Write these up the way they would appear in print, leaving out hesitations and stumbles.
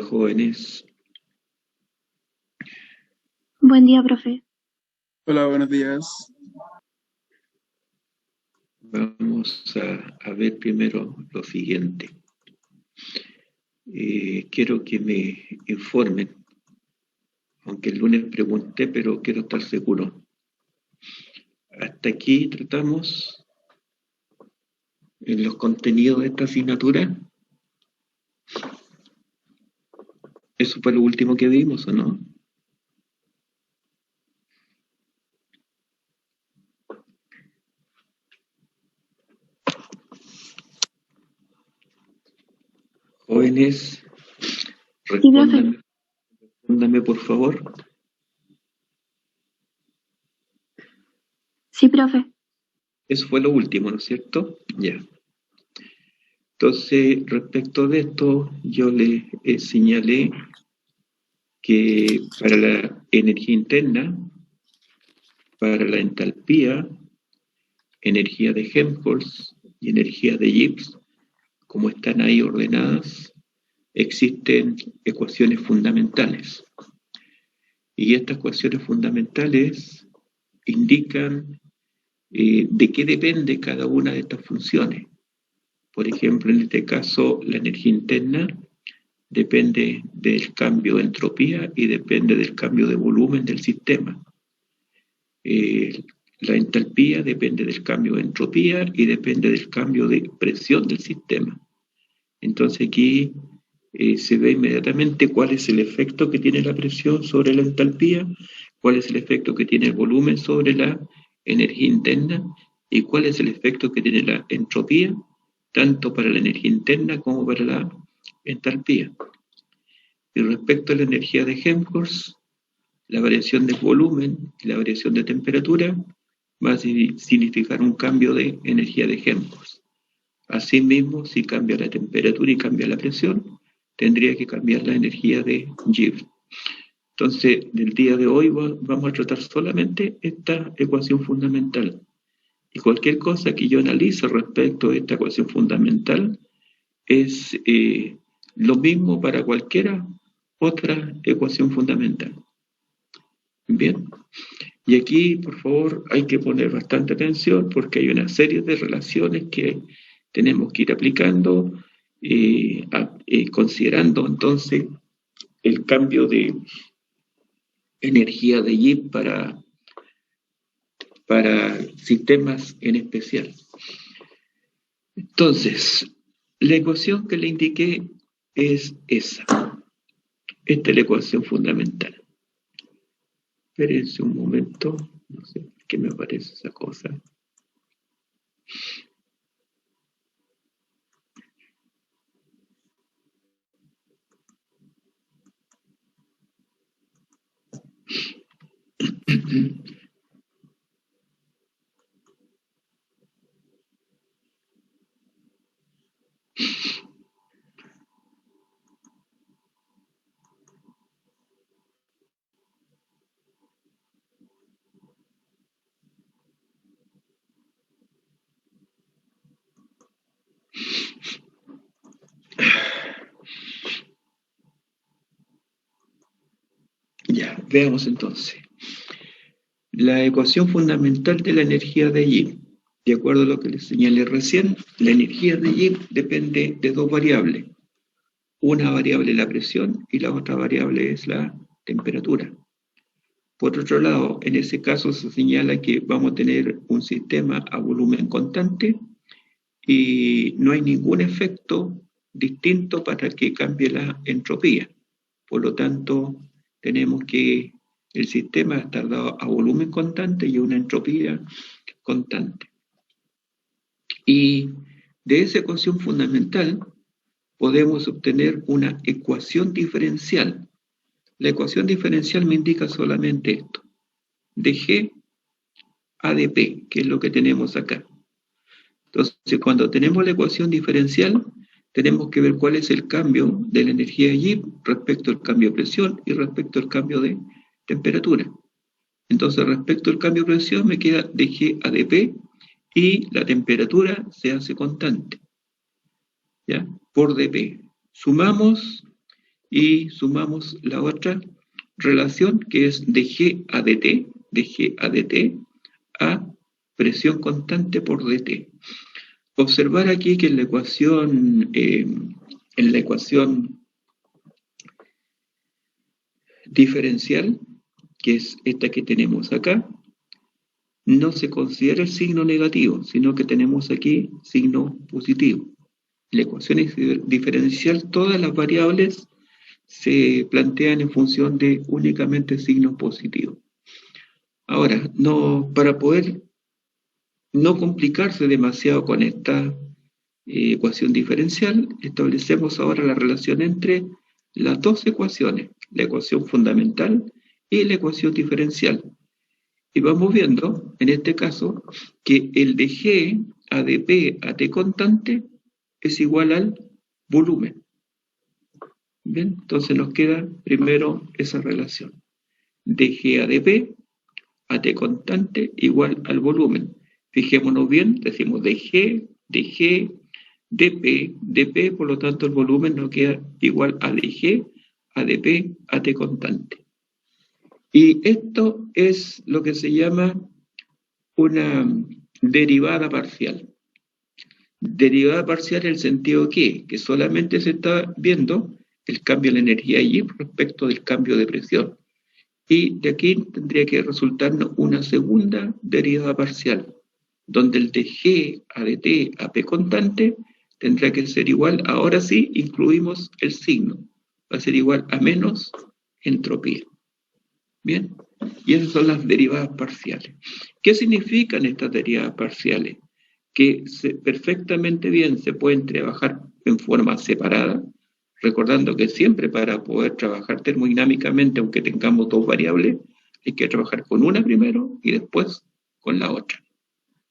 jóvenes. Buen día, profe. Hola, buenos días. Vamos a ver primero lo siguiente. Quiero que me informen, aunque el lunes pregunté, pero quiero estar seguro. Hasta aquí tratamos en los contenidos de esta asignatura. Eso fue lo último que vimos, ¿o no? Jóvenes, respóndame por favor. Sí, profe. Eso fue lo último, ¿no es cierto? Ya. Entonces, respecto de esto, yo les señalé que para la energía interna, para la entalpía, energía de Helmholtz y energía de Gibbs, como están ahí ordenadas, existen ecuaciones fundamentales. Y estas ecuaciones fundamentales indican de qué depende cada una de estas funciones. Por ejemplo, en este caso, la energía interna depende del cambio de entropía y depende del cambio de volumen del sistema. La entalpía depende del cambio de entropía y depende del cambio de presión del sistema. Entonces aquí se ve inmediatamente cuál es el efecto que tiene la presión sobre la entalpía, cuál es el efecto que tiene el volumen sobre la energía interna y cuál es el efecto que tiene la entropía, tanto para la energía interna como para la entalpía. Y respecto a la energía de Helmholtz, la variación del volumen y la variación de temperatura va a significar un cambio de energía de Helmholtz. Asimismo, si cambia la temperatura y cambia la presión, tendría que cambiar la energía de Gibbs. Entonces, del día de hoy vamos a tratar solamente esta ecuación fundamental. Y cualquier cosa que yo analice respecto a esta ecuación fundamental es lo mismo para cualquier otra ecuación fundamental. Bien. Y aquí, por favor, hay que poner bastante atención porque hay una serie de relaciones que tenemos que ir aplicando, considerando entonces el cambio de energía de Gibbs para sistemas en especial. Entonces, la ecuación que le indiqué es esa. Esta es la ecuación fundamental. Espérense un momento, no sé qué me aparece esa cosa. Ya, veamos entonces. La ecuación fundamental de la energía de Gibbs. De acuerdo a lo que les señalé recién, la energía de Gibbs depende de dos variables. Una variable es la presión y la otra variable es la temperatura. Por otro lado, en ese caso se señala que vamos a tener un sistema a volumen constante y no hay ningún efecto distinto para que cambie la entropía. Por lo tanto, tenemos que el sistema está dado a volumen constante y una entropía constante. Y de esa ecuación fundamental podemos obtener una ecuación diferencial. La ecuación diferencial me indica solamente esto, de G a de P, que es lo que tenemos acá. Entonces, cuando tenemos la ecuación diferencial, tenemos que ver cuál es el cambio de la energía de Gibbs respecto al cambio de presión y respecto al cambio de temperatura. Entonces, respecto al cambio de presión, me queda de G a dP y la temperatura se hace constante, ¿ya? Por dP. Sumamos y sumamos la otra relación que es de G a dt a presión constante por dt. Observar aquí que en la ecuación diferencial, que es esta que tenemos acá, no se considera el signo negativo, sino que tenemos aquí signo positivo. En la ecuación diferencial, todas las variables se plantean en función de únicamente signos positivos. Ahora, para poder no complicarse demasiado con esta ecuación diferencial, establecemos ahora la relación entre las dos ecuaciones, la ecuación fundamental y la ecuación diferencial. Y vamos viendo, en este caso, que el de G a dp a t constante es igual al volumen. Bien, entonces nos queda primero esa relación. De G a dp a t constante igual al volumen. Fijémonos bien, decimos de G, dp, por lo tanto el volumen nos queda igual a de G a dp a t constante. Y esto es lo que se llama una derivada parcial. Derivada parcial en el sentido que solamente se está viendo el cambio en la energía Y respecto del cambio de presión. Y de aquí tendría que resultarnos una segunda derivada parcial, donde el de G a dt a p constante tendrá que ser igual, ahora sí incluimos el signo, va a ser igual a menos entropía. Bien, y esas son las derivadas parciales. ¿Qué significan estas derivadas parciales? Que perfectamente bien se pueden trabajar en forma separada, recordando que siempre para poder trabajar termodinámicamente, aunque tengamos dos variables, hay que trabajar con una primero y después con la otra.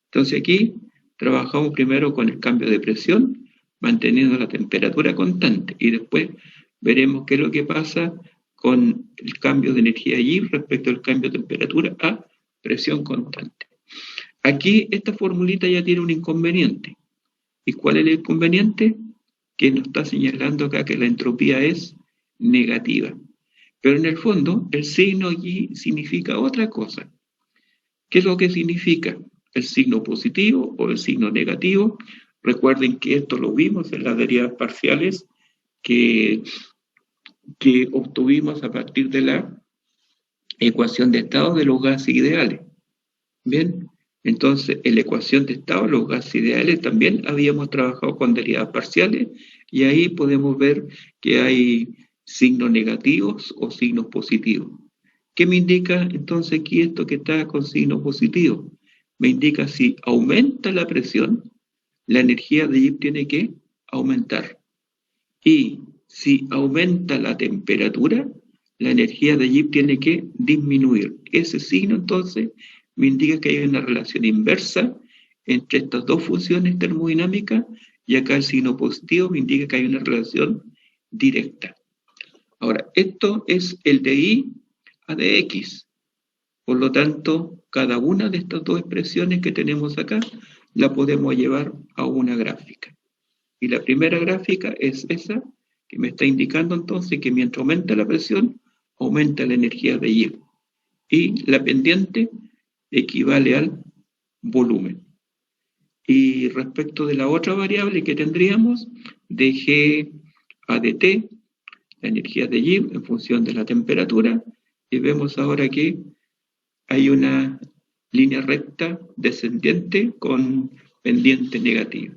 Entonces aquí trabajamos primero con el cambio de presión, manteniendo la temperatura constante, y después veremos qué es lo que pasa con el cambio de energía Y respecto al cambio de temperatura a presión constante. Aquí esta formulita ya tiene un inconveniente. ¿Y cuál es el inconveniente? Que nos está señalando acá que la entropía es negativa. Pero en el fondo, el signo Y significa otra cosa. ¿Qué es lo que significa? El signo positivo o el signo negativo. Recuerden que esto lo vimos en las derivadas parciales que obtuvimos a partir de la ecuación de estado de los gases ideales. Bien, entonces en la ecuación de estado de los gases ideales también habíamos trabajado con derivadas parciales y ahí podemos ver que hay signos negativos o signos positivos. ¿Qué me indica entonces aquí esto que está con signo positivo? Me indica si aumenta la presión, la energía de Y tiene que aumentar. Y si aumenta la temperatura, la energía de Y tiene que disminuir. Ese signo entonces me indica que hay una relación inversa entre estas dos funciones termodinámicas y acá el signo positivo me indica que hay una relación directa. Ahora, esto es el de Y a de X. Por lo tanto, cada una de estas dos expresiones que tenemos acá la podemos llevar a una gráfica. Y la primera gráfica es esa que me está indicando entonces que mientras aumenta la presión, aumenta la energía de Y. Y la pendiente equivale al volumen. Y respecto de la otra variable que tendríamos, de G a dt, la energía de Y en función de la temperatura, y vemos ahora que hay una línea recta descendiente con pendiente negativa.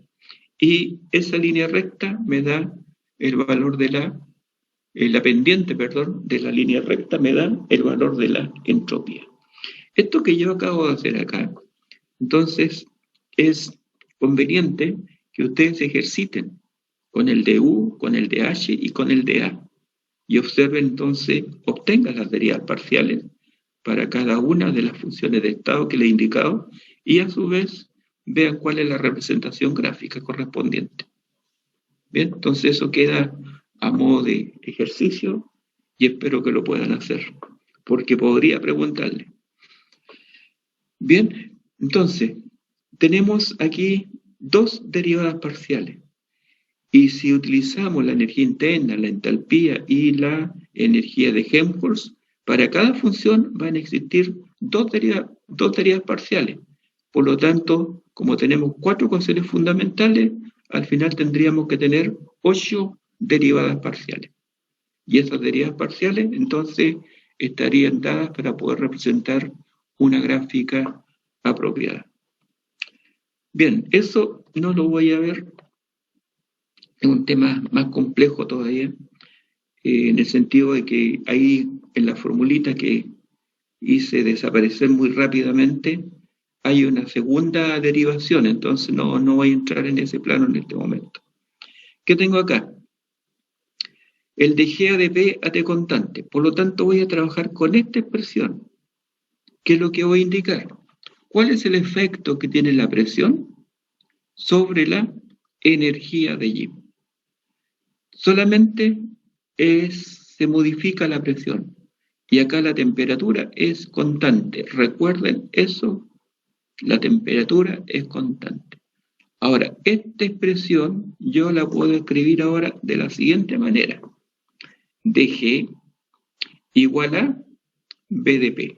Y esa línea recta me da el valor de la pendiente, de la línea recta me da el valor de la entropía. Esto que yo acabo de hacer acá, entonces es conveniente que ustedes ejerciten con el de U, con el de H y con el de A. Y observen entonces, obtengan las derivadas parciales para cada una de las funciones de estado que les he indicado y a su vez vean cuál es la representación gráfica correspondiente. Bien, entonces eso queda a modo de ejercicio y espero que lo puedan hacer, porque podría preguntarle. Bien, entonces, tenemos aquí dos derivadas parciales Y si utilizamos la energía interna, la entalpía y la energía de Helmholtz, para cada función van a existir dos derivadas parciales. Por lo tanto, como tenemos 4 ecuaciones fundamentales, al final tendríamos que tener 8 derivadas parciales. Y esas derivadas parciales, entonces, estarían dadas para poder representar una gráfica apropiada. Bien, eso no lo voy a ver. Es un tema más complejo todavía, en el sentido de que ahí en la formulita que hice desaparecer muy rápidamente, hay una segunda derivación, entonces no voy a entrar en ese plano en este momento. ¿Qué tengo acá? El de G de P a T constante, por lo tanto voy a trabajar con esta expresión. ¿Qué es lo que voy a indicar? ¿Cuál es el efecto que tiene la presión sobre la energía de G? Solamente se modifica la presión y acá la temperatura es constante. Recuerden eso, la temperatura es constante. Ahora, esta expresión yo la puedo escribir ahora de la siguiente manera. dG igual a B de P.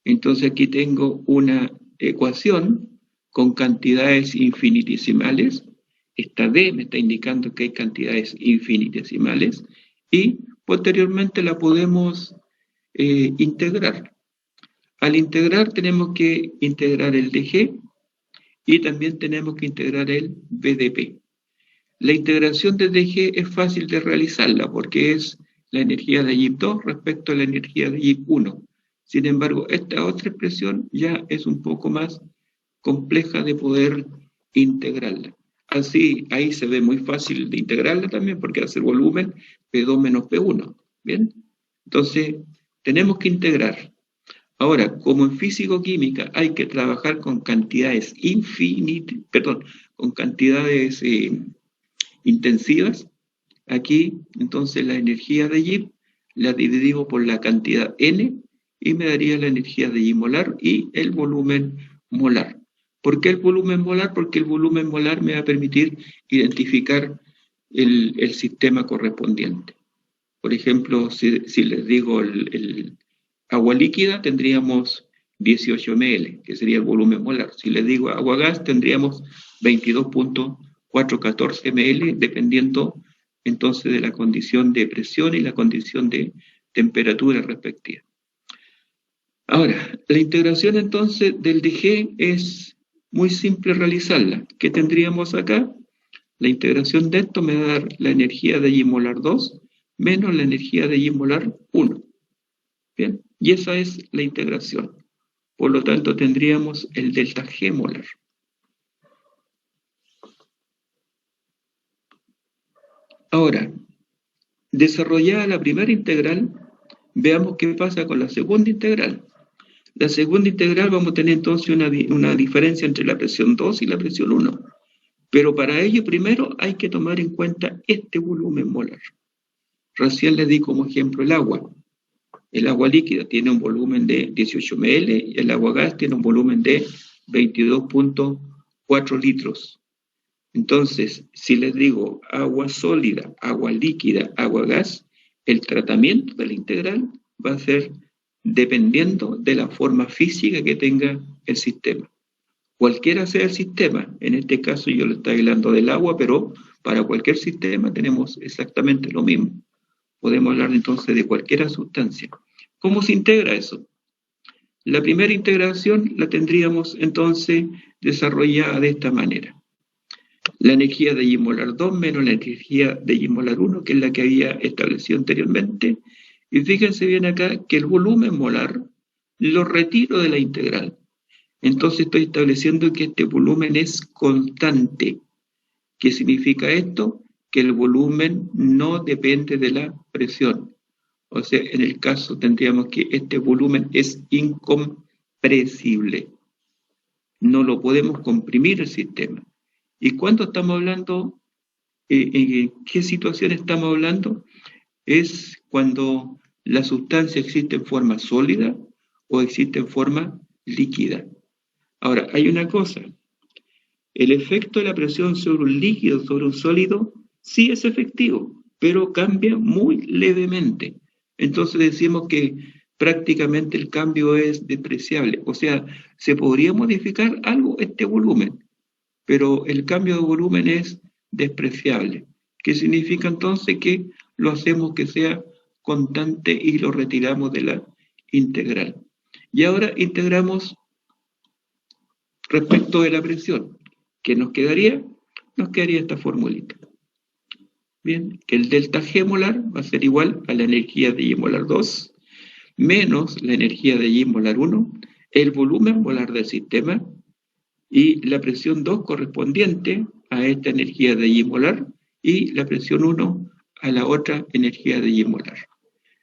Entonces aquí tengo una ecuación con cantidades infinitesimales. Esta D me está indicando que hay cantidades infinitesimales y posteriormente la podemos integrar. Al integrar tenemos que integrar el dG y también tenemos que integrar el BDP. La integración de dG es fácil de realizarla porque es la energía de YIP2 respecto a la energía de YIP1. Sin embargo, esta otra expresión ya es un poco más compleja de poder integrarla. Así, ahí se ve muy fácil de integrarla también porque hace el volumen P2 menos P1. ¿Bien? Entonces, tenemos que integrar. Ahora, como en físico-química hay que trabajar con cantidades con cantidades intensivas, aquí entonces la energía de YIP la dividimos por la cantidad N y me daría la energía de Y molar y el volumen molar. ¿Por qué el volumen molar? Porque el volumen molar me va a permitir identificar el sistema correspondiente. Por ejemplo, si les digo el agua líquida, tendríamos 18 ml, que sería el volumen molar. Si les digo agua gas, tendríamos 22.414 ml, dependiendo entonces de la condición de presión y la condición de temperatura respectiva. Ahora, la integración entonces del dG es muy simple realizarla. ¿Qué tendríamos acá? La integración de esto me va a dar la energía de Y molar 2 menos la energía de Y molar 1. Bien, y esa es la integración. Por lo tanto, tendríamos el delta G molar. Ahora, desarrollada la primera integral, veamos qué pasa con la segunda integral. La segunda integral vamos a tener entonces una diferencia entre la presión 2 y la presión 1. Pero para ello primero hay que tomar en cuenta este volumen molar. Recién les di como ejemplo el agua. El agua líquida tiene un volumen de 18 ml y el agua gas tiene un volumen de 22.4 litros. Entonces, si les digo agua sólida, agua líquida, agua gas, el tratamiento de la integral va a ser dependiendo de la forma física que tenga el sistema. Cualquiera sea el sistema, en este caso yo le estoy hablando del agua, pero para cualquier sistema tenemos exactamente lo mismo. Podemos hablar entonces de cualquier sustancia. ¿Cómo se integra eso? La primera integración la tendríamos entonces desarrollada de esta manera. La energía de Y molar 2 menos la energía de Y molar 1, que es la que había establecido anteriormente. Y fíjense bien acá que el volumen molar lo retiro de la integral. Entonces estoy estableciendo que este volumen es constante. ¿Qué significa esto? Que el volumen no depende de la presión. O sea, en el caso tendríamos que este volumen es incompresible. No lo podemos comprimir el sistema. ¿Y cuándo estamos hablando? ¿En qué situación estamos hablando? Es cuando la sustancia existe en forma sólida o existe en forma líquida. Ahora, hay una cosa. El efecto de la presión sobre un líquido, sobre un sólido, sí es efectivo, pero cambia muy levemente. Entonces decimos que prácticamente el cambio es despreciable. O sea, se podría modificar algo este volumen, pero el cambio de volumen es despreciable. ¿Qué significa entonces? Que lo hacemos que sea constante y lo retiramos de la integral. Y ahora integramos respecto de la presión. ¿Qué nos quedaría? Nos quedaría esta formulita. Bien, que el delta G molar va a ser igual a la energía de Y molar 2 menos la energía de Y molar 1, el volumen molar del sistema y la presión 2 correspondiente a esta energía de Y molar y la presión 1 a la otra energía de Y molar.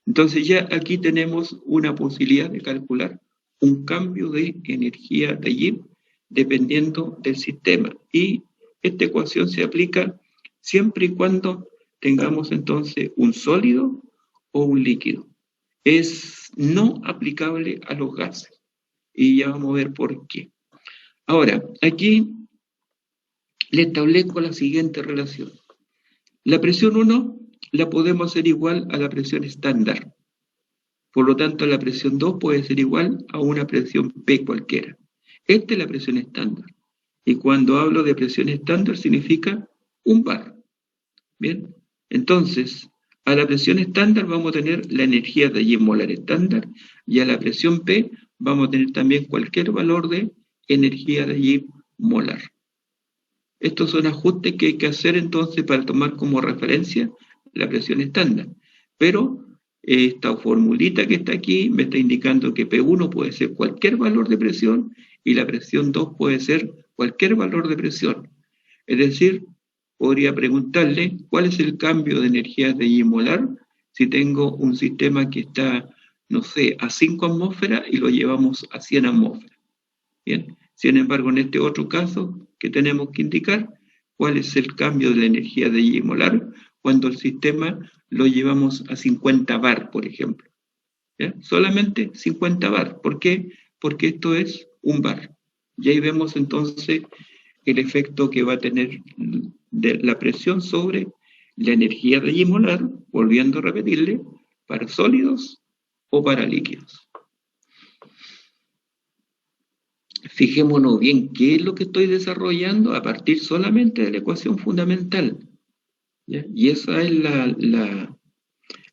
Entonces ya aquí tenemos una posibilidad de calcular un cambio de energía de Y dependiendo del sistema. Y esta ecuación se aplica siempre y cuando tengamos entonces un sólido o un líquido. Es no aplicable a los gases. Y ya vamos a ver por qué. Ahora, aquí le establezco la siguiente relación. La presión 1 la podemos hacer igual a la presión estándar. Por lo tanto, la presión 2 puede ser igual a una presión P cualquiera. Esta es la presión estándar. Y cuando hablo de presión estándar significa un bar. Bien, entonces, a la presión estándar vamos a tener la energía de Y molar estándar y a la presión P vamos a tener también cualquier valor de energía de Y molar. Estos son ajustes que hay que hacer entonces para tomar como referencia la presión estándar. Pero esta formulita que está aquí me está indicando que P1 puede ser cualquier valor de presión y la presión 2 puede ser cualquier valor de presión. Es decir, podría preguntarle cuál es el cambio de energía de Y molar si tengo un sistema que está, no sé, a 5 atmósferas y lo llevamos a 100 atmósferas. Bien, sin embargo, en este otro caso que tenemos que indicar cuál es el cambio de la energía de Y molar cuando el sistema lo llevamos a 50 bar, por ejemplo. ¿Ya? Solamente 50 bar. ¿Por qué? Porque esto es un bar. Y ahí vemos entonces el efecto que va a tener de la presión sobre la energía de Y molar, volviendo a repetirle, para sólidos o para líquidos. Fijémonos bien qué es lo que estoy desarrollando a partir solamente de la ecuación fundamental. ¿Ya? Y esa es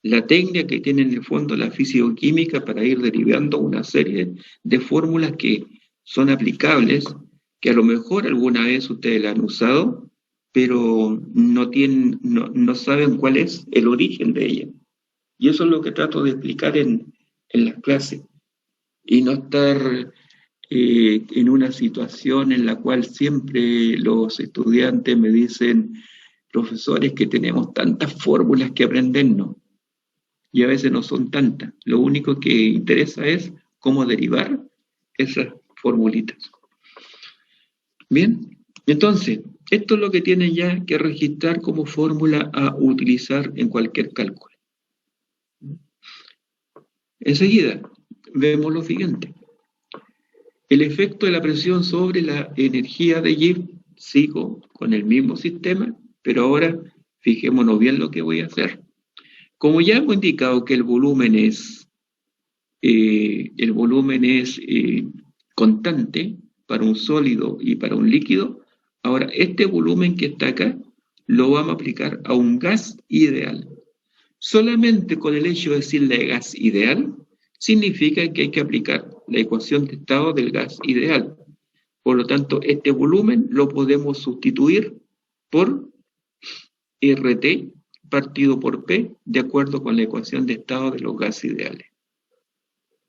la técnica que tiene en el fondo la físico-química para ir derivando una serie de fórmulas que son aplicables, que a lo mejor alguna vez ustedes la han usado, pero no saben cuál es el origen de ella. Y eso es lo que trato de explicar en las clases. Y no estar en una situación en la cual siempre los estudiantes me dicen, profesores, que tenemos tantas fórmulas que aprendernos. Y a veces no son tantas. Lo único que interesa es cómo derivar esas formulitas. Bien, entonces, esto es lo que tienen ya que registrar como fórmula a utilizar en cualquier cálculo. Enseguida, vemos lo siguiente. El efecto de la presión sobre la energía de Y, sigo con el mismo sistema, pero ahora fijémonos bien lo que voy a hacer. Como ya hemos indicado que el volumen es constante para un sólido y para un líquido, ahora este volumen que está acá lo vamos a aplicar a un gas ideal. Solamente con el hecho de decirle gas ideal, significa que hay que aplicar la ecuación de estado del gas ideal. Por lo tanto, este volumen lo podemos sustituir por RT partido por P, de acuerdo con la ecuación de estado de los gases ideales.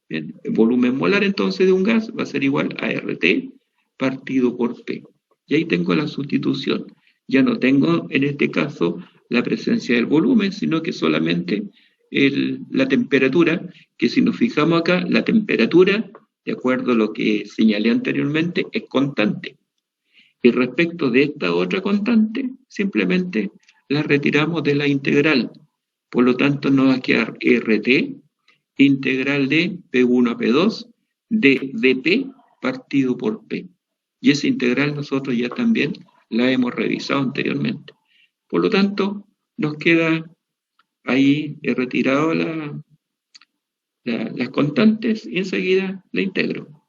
Bien, el volumen molar entonces de un gas va a ser igual a RT partido por P. Y ahí tengo la sustitución. Ya no tengo en este caso la presencia del volumen, sino que solamente la temperatura, que si nos fijamos acá, la temperatura, de acuerdo a lo que señalé anteriormente, es constante. Y respecto de esta otra constante, simplemente la retiramos de la integral. Por lo tanto, nos va a quedar RT, integral de P1 a P2, de dP partido por P. Y esa integral nosotros ya también la hemos revisado anteriormente. Por lo tanto, nos queda ahí retirado las constantes y enseguida la integro.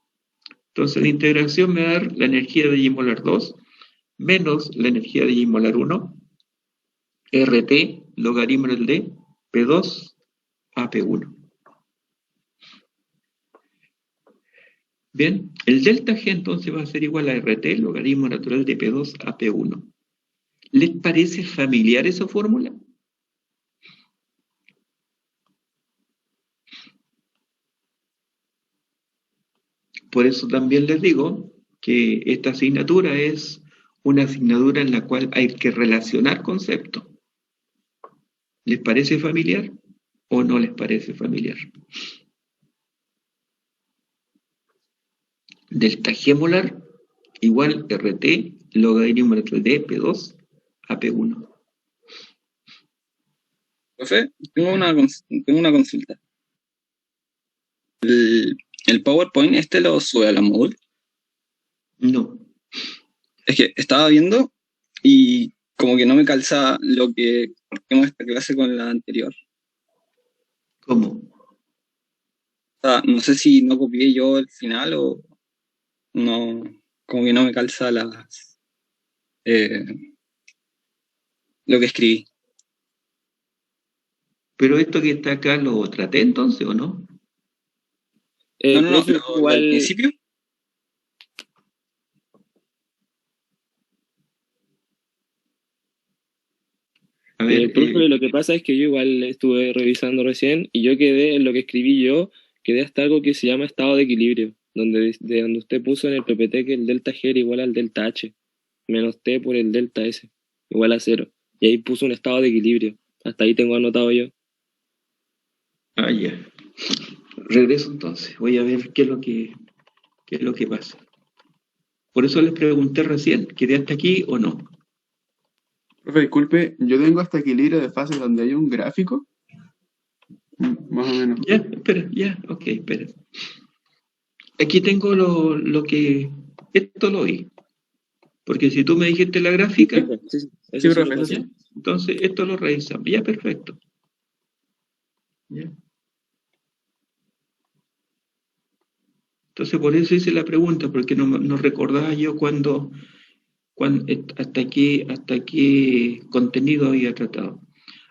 Entonces la integración me va a dar la energía de Y molar 2 menos la energía de Y molar 1, RT, logaritmo del D, P2 a P1. Bien, el delta G entonces va a ser igual a RT, logaritmo natural de P2 a P1. ¿Les parece familiar esa fórmula? Por eso también les digo que esta asignatura es una asignatura en la cual hay que relacionar conceptos. ¿Les parece familiar o no les parece familiar? Delta G molar igual RT logaritmo natural de P2 a P1. Profe, tengo una consulta. ¿El PowerPoint lo sube a la Moodle? No. Es que estaba viendo y como que no me calza lo que partimos esta clase con la anterior. ¿Cómo? O sea, no sé si no copié yo el final o no, como que no me calza lo que escribí. ¿Pero esto que está acá lo traté entonces o no? No, Profe, pero igual, al principio. A ver, profe, lo que pasa es que yo igual estuve revisando recién y yo quedé en lo que escribí yo, quedé hasta algo que se llama estado de equilibrio, de donde usted puso en el PPT que el delta G era igual al delta H, menos T por el delta S, igual a 0. Y ahí puso un estado de equilibrio. Hasta ahí tengo anotado yo. ya. Regreso entonces. Voy a ver qué es lo que pasa. Por eso les pregunté recién, ¿quedé hasta aquí o no? Profe, disculpe, yo tengo hasta equilibrio de fases donde hay un gráfico. Más o menos. Ya, espera, ya, ok, espera. Aquí tengo lo que... Esto lo vi. Porque si tú me dijiste la gráfica, Sí, Sí, eso sí profe, lo eso pasé. sí. entonces esto lo revisamos. Ya, perfecto. Ya. Entonces por eso hice la pregunta, porque no recordaba yo hasta qué contenido había tratado.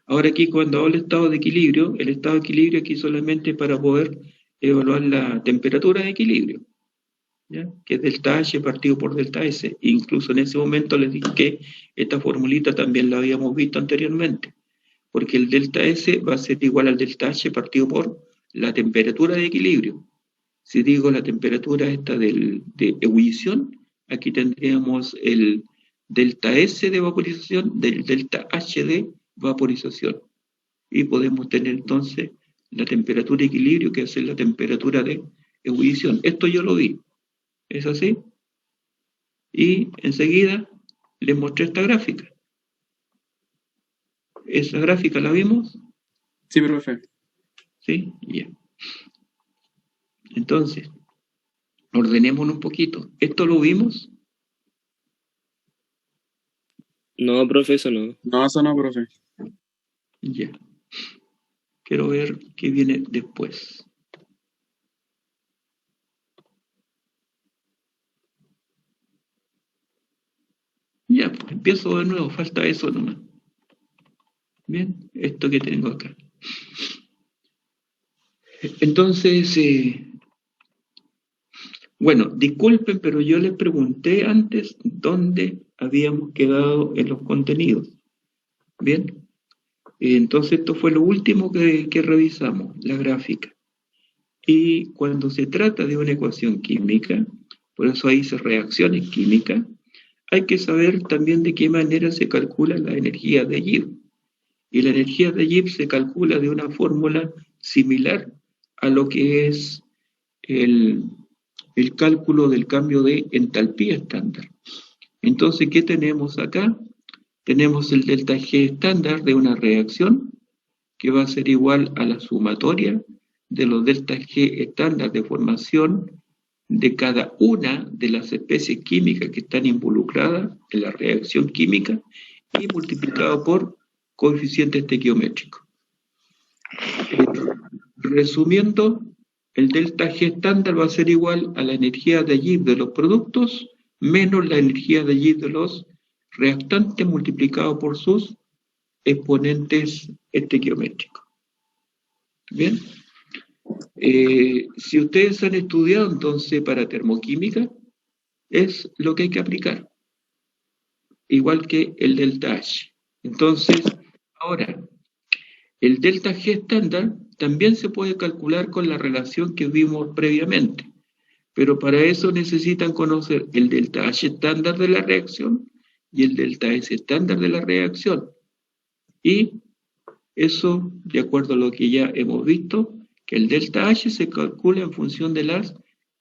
Ahora aquí cuando hablo de estado de equilibrio, el estado de equilibrio aquí solamente para poder evaluar la temperatura de equilibrio, ¿ya? Que es delta H partido por delta S. Incluso en ese momento les dije que esta formulita también la habíamos visto anteriormente, porque el delta S va a ser igual al delta H partido por la temperatura de equilibrio. Si digo la temperatura esta de ebullición, aquí tendríamos el delta S de vaporización del delta H de vaporización. Y podemos tener entonces la temperatura de equilibrio, que es la temperatura de ebullición. Esto yo lo vi. ¿Es así? Y enseguida les mostré esta gráfica. ¿Esa gráfica la vimos? Sí, profe. ¿Sí? Ya. Entonces, ordenémonos un poquito. ¿Esto lo vimos? No, profe, eso no. No, eso no, profe. Ya. Quiero ver qué viene después. Ya, pues empiezo de nuevo, falta eso nomás. Bien, esto que tengo acá. Entonces, bueno, disculpen, pero yo les pregunté antes dónde habíamos quedado en los contenidos. Bien, entonces esto fue lo último que revisamos, la gráfica. Y cuando se trata de una ecuación química, por eso ahí dice reacciones químicas, hay que saber también de qué manera se calcula la energía de Gibbs. Y la energía de Gibbs se calcula de una fórmula similar a lo que es el cálculo del cambio de entalpía estándar. Entonces, ¿qué tenemos acá? Tenemos el delta G estándar de una reacción que va a ser igual a la sumatoria de los delta G estándar de formación de cada una de las especies químicas que están involucradas en la reacción química y multiplicado por coeficiente estequiométrico. Resumiendo, el delta G estándar va a ser igual a la energía de Gibbs de los productos menos la energía de Gibbs de los reactantes multiplicado por sus exponentes estequiométricos. Bien. Si ustedes han estudiado entonces para termoquímica, es lo que hay que aplicar, igual que el delta H. Entonces, ahora, el delta G estándar también se puede calcular con la relación que vimos previamente, pero para eso necesitan conocer el delta H estándar de la reacción y el delta S estándar de la reacción. Y eso, de acuerdo a lo que ya hemos visto, que el delta H se calcula en función de las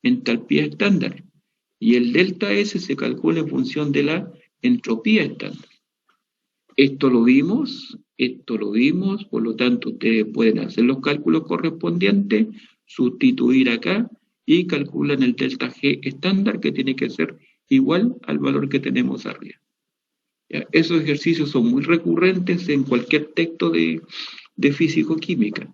entalpías estándar y el delta S se calcula en función de la entropía estándar. Esto lo vimos, por lo tanto ustedes pueden hacer los cálculos correspondientes, sustituir acá y calculan el delta G estándar que tiene que ser igual al valor que tenemos arriba. ¿Ya? Esos ejercicios son muy recurrentes en cualquier texto de físico-química.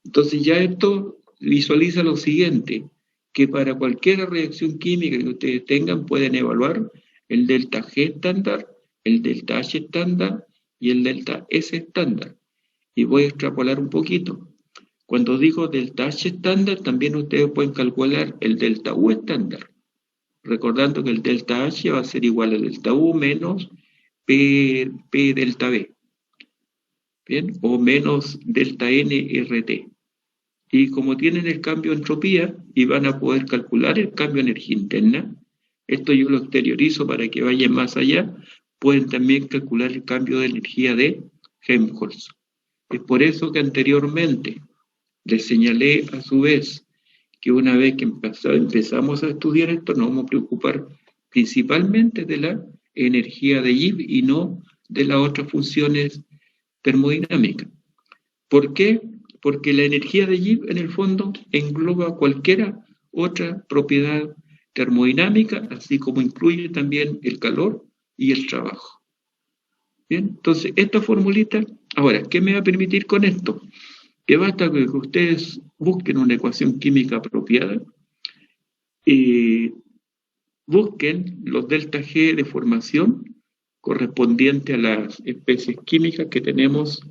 Entonces ya esto visualiza lo siguiente, que para cualquier reacción química que ustedes tengan pueden evaluar el delta G estándar, el delta H estándar y el delta S estándar. Y voy a extrapolar un poquito. Cuando digo delta H estándar, también ustedes pueden calcular el delta U estándar, recordando que el delta H va a ser igual al delta U menos P delta B, ¿bien? O menos delta N RT. Y como tienen el cambio de entropía y van a poder calcular el cambio de energía interna, esto yo lo exteriorizo para que vayan más allá, pueden también calcular el cambio de energía de Helmholtz. Es por eso que anteriormente les señalé a su vez que una vez que empezamos a estudiar esto, nos vamos a preocupar principalmente de la energía de Gibbs y no de las otras funciones termodinámicas. ¿Por qué? Porque la energía de Gibbs en el fondo engloba cualquier otra propiedad termodinámica, así como incluye también el calor y el trabajo. Bien, entonces esta formulita, ahora, ¿qué me va a permitir con esto? Que basta que ustedes busquen una ecuación química apropiada, busquen los delta G de formación correspondiente a las especies químicas que tenemos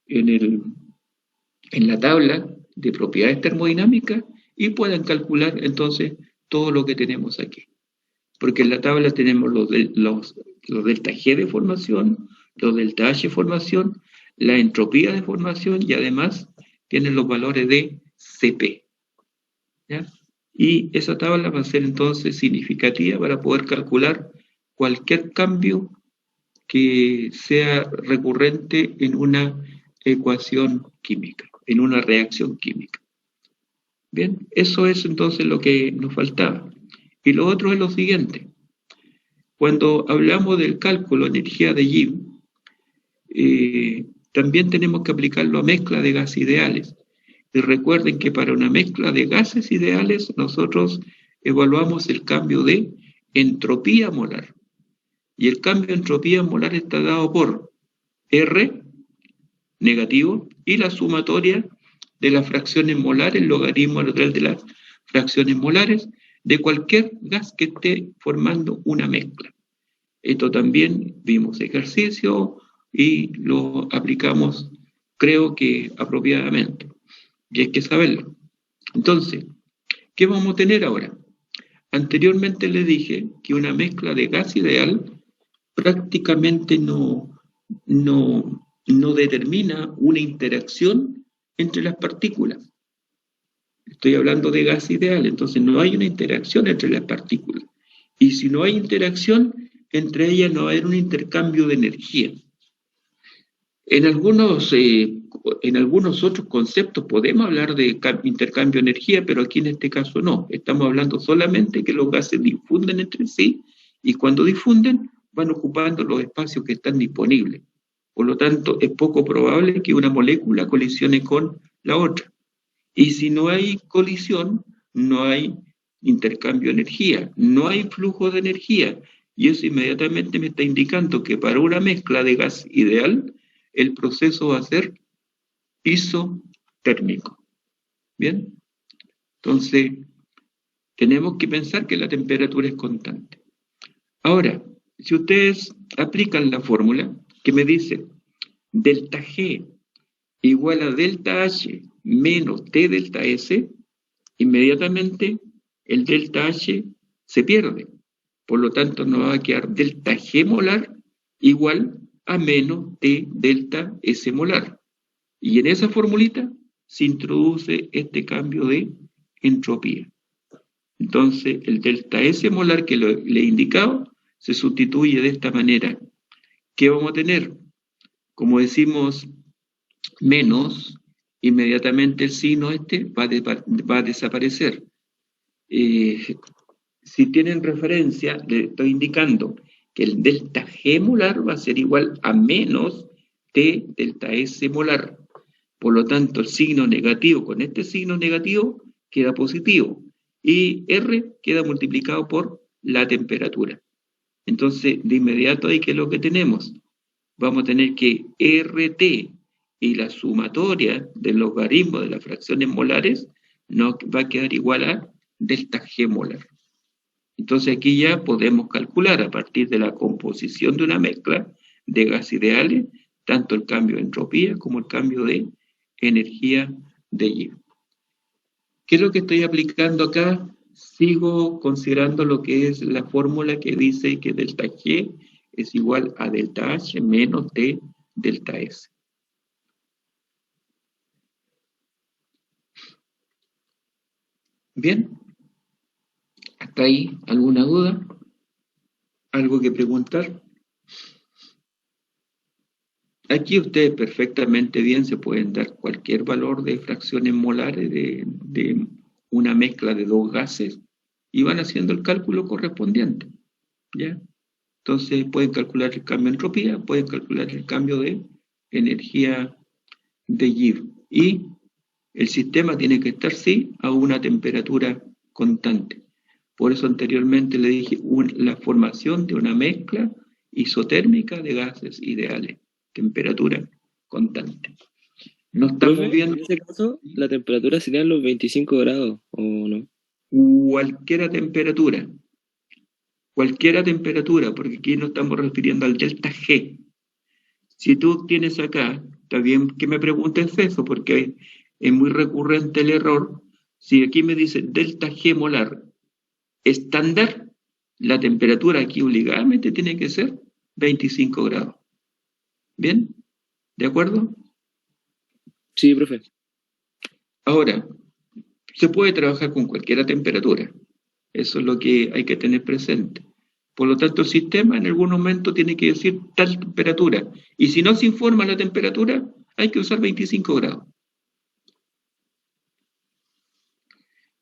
en la tabla de propiedades termodinámicas y puedan calcular entonces todo lo que tenemos aquí. Porque en la tabla tenemos los delta G de formación, los delta H de formación, la entropía de formación y además tienen los valores de CP. ¿Ya? Y esa tabla va a ser entonces significativa para poder calcular cualquier cambio que sea recurrente en una ecuación química, en una reacción química. Bien, eso es entonces lo que nos faltaba. Y lo otro es lo siguiente. Cuando hablamos del cálculo de energía de Gibbs, también tenemos que aplicarlo a mezcla de gases ideales. Y recuerden que para una mezcla de gases ideales nosotros evaluamos el cambio de entropía molar. Y el cambio de entropía molar está dado por R negativo y la sumatoria de las fracciones molares, el logaritmo natural de las fracciones molares de cualquier gas que esté formando una mezcla. Esto también vimos ejercicio y lo aplicamos, creo que apropiadamente. Y hay que saberlo. Entonces, ¿qué vamos a tener ahora? Anteriormente les dije que una mezcla de gas ideal prácticamente no determina una interacción entre las partículas. Estoy hablando de gas ideal, entonces no hay una interacción entre las partículas. Y si no hay interacción, entre ellas no va a haber un intercambio de energía. En algunos otros conceptos podemos hablar de intercambio de energía, pero aquí en este caso no. Estamos hablando solamente que los gases difunden entre sí y cuando difunden van ocupando los espacios que están disponibles. Por lo tanto, es poco probable que una molécula colisione con la otra. Y si no hay colisión, no hay intercambio de energía, no hay flujo de energía. Y eso inmediatamente me está indicando que para una mezcla de gas ideal, el proceso va a ser isotérmico. ¿Bien? Entonces, tenemos que pensar que la temperatura es constante. Ahora, si ustedes aplican la fórmula que me dice delta G igual a delta H menos T delta S, inmediatamente el delta H se pierde. Por lo tanto, nos va a quedar delta G molar igual a menos T delta S molar. Y en esa formulita se introduce este cambio de entropía. Entonces, el delta S molar que le he indicado se sustituye de esta manera. ¿Qué vamos a tener? Como decimos menos, inmediatamente el signo va a desaparecer. Si tienen referencia, les estoy indicando que el delta G molar va a ser igual a menos T delta S molar. Por lo tanto, el signo negativo con este signo negativo queda positivo y R queda multiplicado por la temperatura. Entonces, de inmediato ahí, ¿qué es lo que tenemos? Vamos a tener que RT y la sumatoria del logaritmo de las fracciones molares nos va a quedar igual a delta G molar. Entonces aquí ya podemos calcular a partir de la composición de una mezcla de gas ideales, tanto el cambio de entropía como el cambio de energía de Gibbs. ¿Qué es lo que estoy aplicando acá? Sigo considerando lo que es la fórmula que dice que delta G es igual a delta H menos T delta S. Bien. ¿Hasta ahí alguna duda? ¿Algo que preguntar? Aquí ustedes perfectamente bien se pueden dar cualquier valor de fracciones molares de una mezcla de dos gases y van haciendo el cálculo correspondiente. ¿Ya? Entonces pueden calcular el cambio de entropía, pueden calcular el cambio de energía de Gibbs. Y el sistema tiene que estar, sí, a una temperatura constante. Por eso anteriormente le dije la formación de una mezcla isotérmica de gases ideales, temperatura constante. No estamos Profe, viendo en ese caso, la temperatura sería los 25 grados, ¿o no? cualquier temperatura, porque aquí nos estamos refiriendo al delta G. Si tú tienes acá, está bien que me preguntes eso, porque es muy recurrente el error. Si aquí me dice delta G molar estándar, la temperatura aquí obligadamente tiene que ser 25 grados. ¿Bien? ¿De acuerdo? Sí, profe. Ahora, se puede trabajar con cualquier temperatura. Eso es lo que hay que tener presente. Por lo tanto, el sistema en algún momento tiene que decir tal temperatura. Y si no se informa la temperatura, hay que usar 25 grados.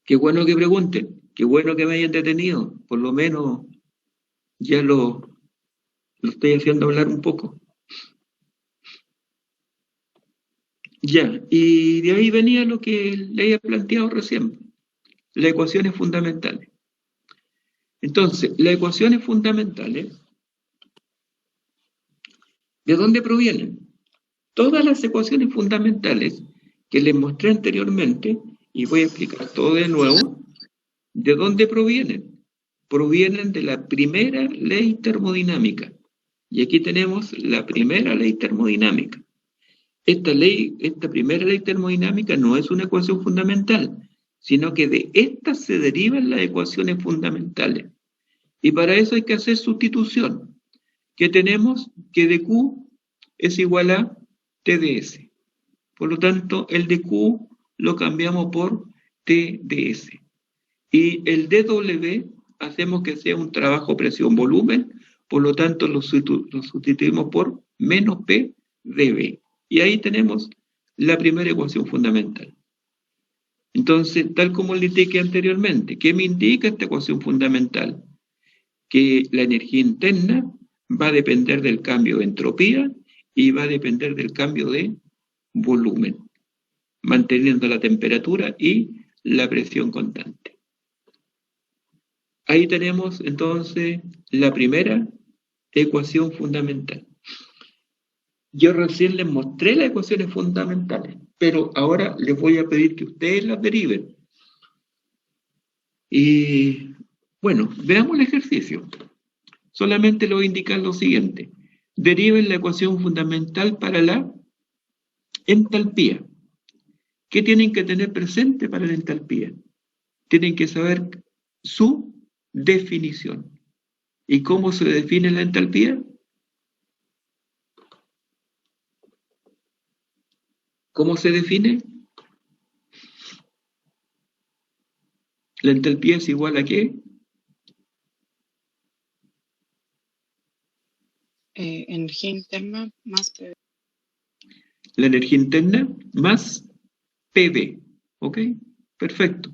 Qué bueno que pregunten. Qué bueno que me hayan detenido. Por lo menos ya lo estoy haciendo hablar un poco. Ya, y de ahí venía lo que le había planteado recién, las ecuaciones fundamentales. Entonces, las ecuaciones fundamentales, ¿de dónde provienen? Todas las ecuaciones fundamentales que les mostré anteriormente, y voy a explicar todo de nuevo, ¿de dónde provienen? Provienen de la primera ley termodinámica. Y aquí tenemos la primera ley termodinámica. Esta primera ley termodinámica no es una ecuación fundamental, sino que de esta se derivan las ecuaciones fundamentales. Y para eso hay que hacer sustitución. ¿Qué tenemos? Que dQ es igual a TdS. Por lo tanto, el dQ lo cambiamos por TdS. Y el dW hacemos que sea un trabajo presión-volumen, por lo tanto lo sustituimos por menos P dV. Y ahí tenemos la primera ecuación fundamental. Entonces, tal como le indiqué anteriormente, ¿qué me indica esta ecuación fundamental? Que la energía interna va a depender del cambio de entropía y va a depender del cambio de volumen, manteniendo la temperatura y la presión constante. Ahí tenemos entonces la primera ecuación fundamental. Yo recién les mostré las ecuaciones fundamentales, pero ahora les voy a pedir que ustedes las deriven. Y bueno, veamos el ejercicio. Solamente les voy a indicar lo siguiente. Deriven la ecuación fundamental para la entalpía. ¿Qué tienen que tener presente para la entalpía? Tienen que saber su definición. ¿Y cómo se define la entalpía? ¿Cómo se define? La entalpía es igual a ¿qué? Energía interna más PV. La energía interna más PV. ¿Ok? Perfecto.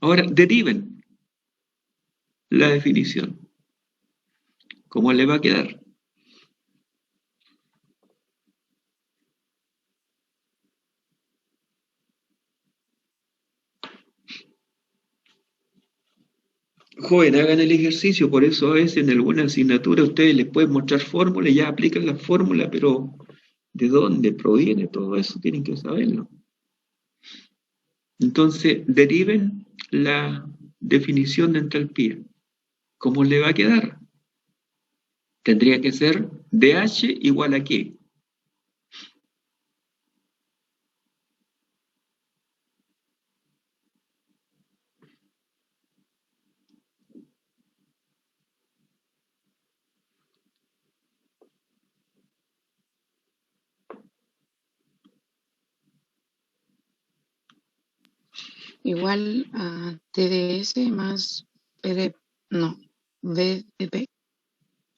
Ahora deriven la definición. ¿Cómo le va a quedar? Joven, hagan el ejercicio, por eso a veces en alguna asignatura ustedes les pueden mostrar fórmulas, ya aplican la fórmula, pero ¿de dónde proviene todo eso? Tienen que saberlo. Entonces, deriven la definición de entalpía. ¿Cómo le va a quedar? Tendría que ser dH igual a ¿qué? Igual a TDS más VDP.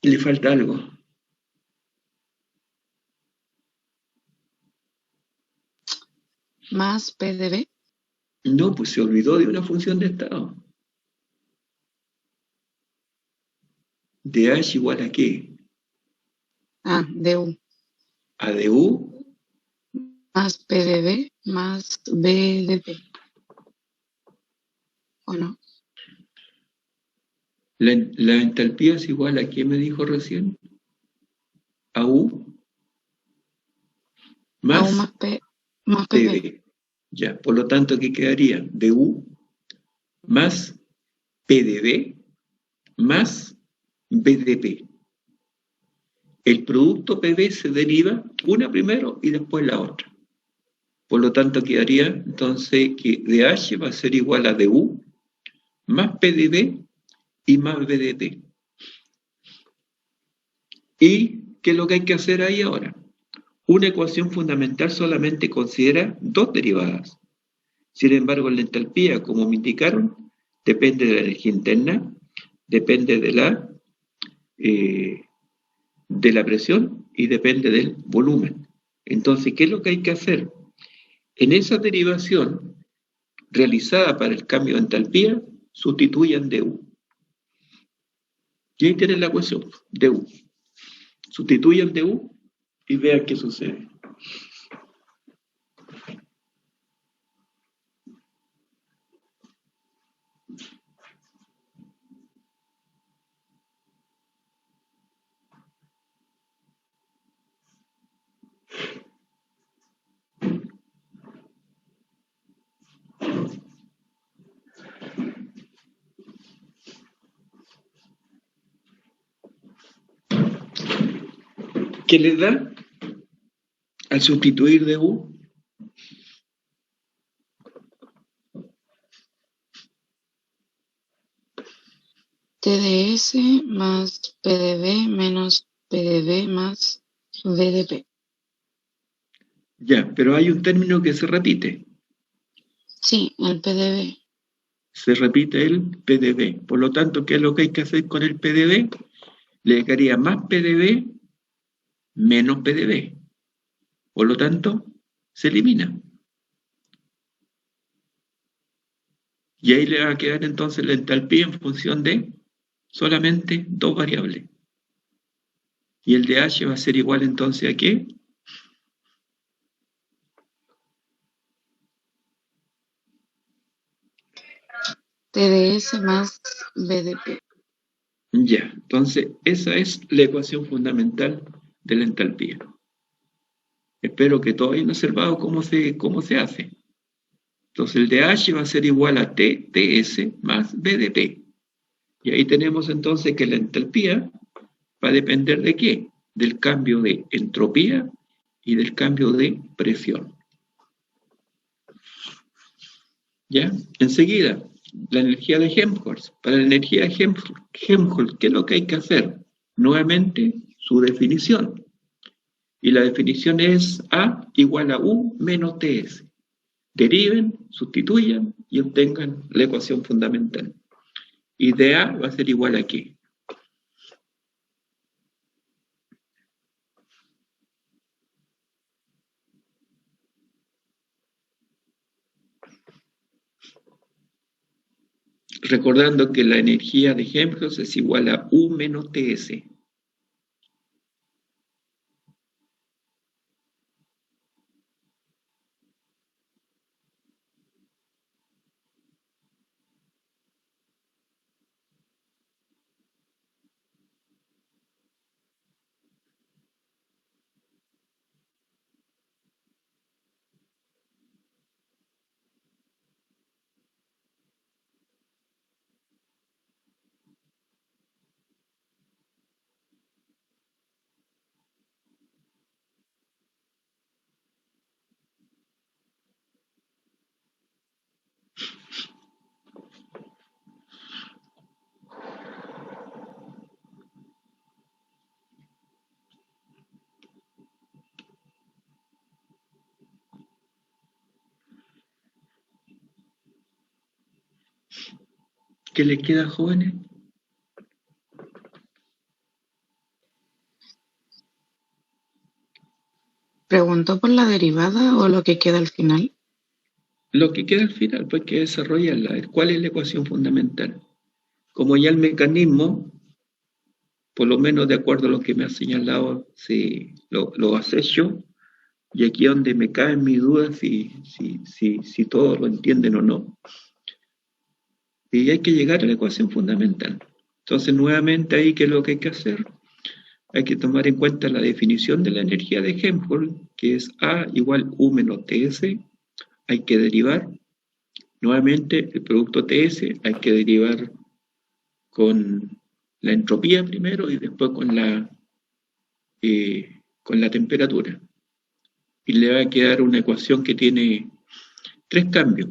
Le falta algo. Más PdV. No, pues se olvidó de una función de estado. dH igual a ¿qué? DU. A du. Más PdV más VDP. ¿O no? La entalpía es igual a ¿qué me dijo recién? A U más, AU más PV. PV. Ya, por lo tanto, ¿qué quedaría? du más PdV más BDP. El producto PV se deriva una primero y después la otra. Por lo tanto, quedaría entonces que dH va a ser igual a du más PdV y más BDP. ¿Y qué es lo que hay que hacer ahí ahora? Una ecuación fundamental solamente considera dos derivadas. Sin embargo, la entalpía, como me indicaron, depende de la energía interna, depende de la presión y depende del volumen. Entonces, ¿qué es lo que hay que hacer? En esa derivación realizada para el cambio de entalpía, sustituyan du. Y ahí tienen la ecuación, du. Sustituyan du y vean qué sucede. ¿Qué les da al sustituir du? TDS más PdV menos PdV más VDP. Ya, pero hay un término que se repite. Sí, el PdV. Se repite el PdV. Por lo tanto, ¿qué es lo que hay que hacer con el PdV? Le quedaría más PdV menos PdV. Por lo tanto, se elimina. Y ahí le va a quedar entonces la entalpía en función de solamente dos variables. Y el dH va a ser igual entonces a ¿qué? TdS más BDP. Ya, entonces esa es la ecuación fundamental de la entalpía. Espero que todos hayan observado cómo se hace. Entonces el dH va a ser igual a TdS más BDP. Y ahí tenemos entonces que la entalpía va a depender ¿de qué? Del cambio de entropía y del cambio de presión. ¿Ya? Enseguida, la energía de Helmholtz. Para la energía de Helmholtz, ¿qué es lo que hay que hacer? Nuevamente, su definición. Y la definición es A igual a U menos TS. Deriven, sustituyan y obtengan la ecuación fundamental. Y de A va a ser igual a ¿qué? Recordando que la energía de Helmholtz es igual a U menos TS. ¿Qué les queda, jóvenes? ¿Preguntó por la derivada o lo que queda al final? Lo que queda al final, pues hay que desarrollarla. ¿Cuál es la ecuación fundamental? Como ya el mecanismo, por lo menos de acuerdo a lo que me ha señalado, si lo asecho, y aquí es donde me caen mis dudas si todos lo entienden o no. Y hay que llegar a la ecuación fundamental. Entonces, nuevamente ahí, ¿qué es lo que hay que hacer? Hay que tomar en cuenta la definición de la energía de Helmholtz, que es A igual U menos TS. Hay que derivar. Nuevamente, el producto TS hay que derivar con la entropía primero y después con la temperatura. Y le va a quedar una ecuación que tiene 3 cambios.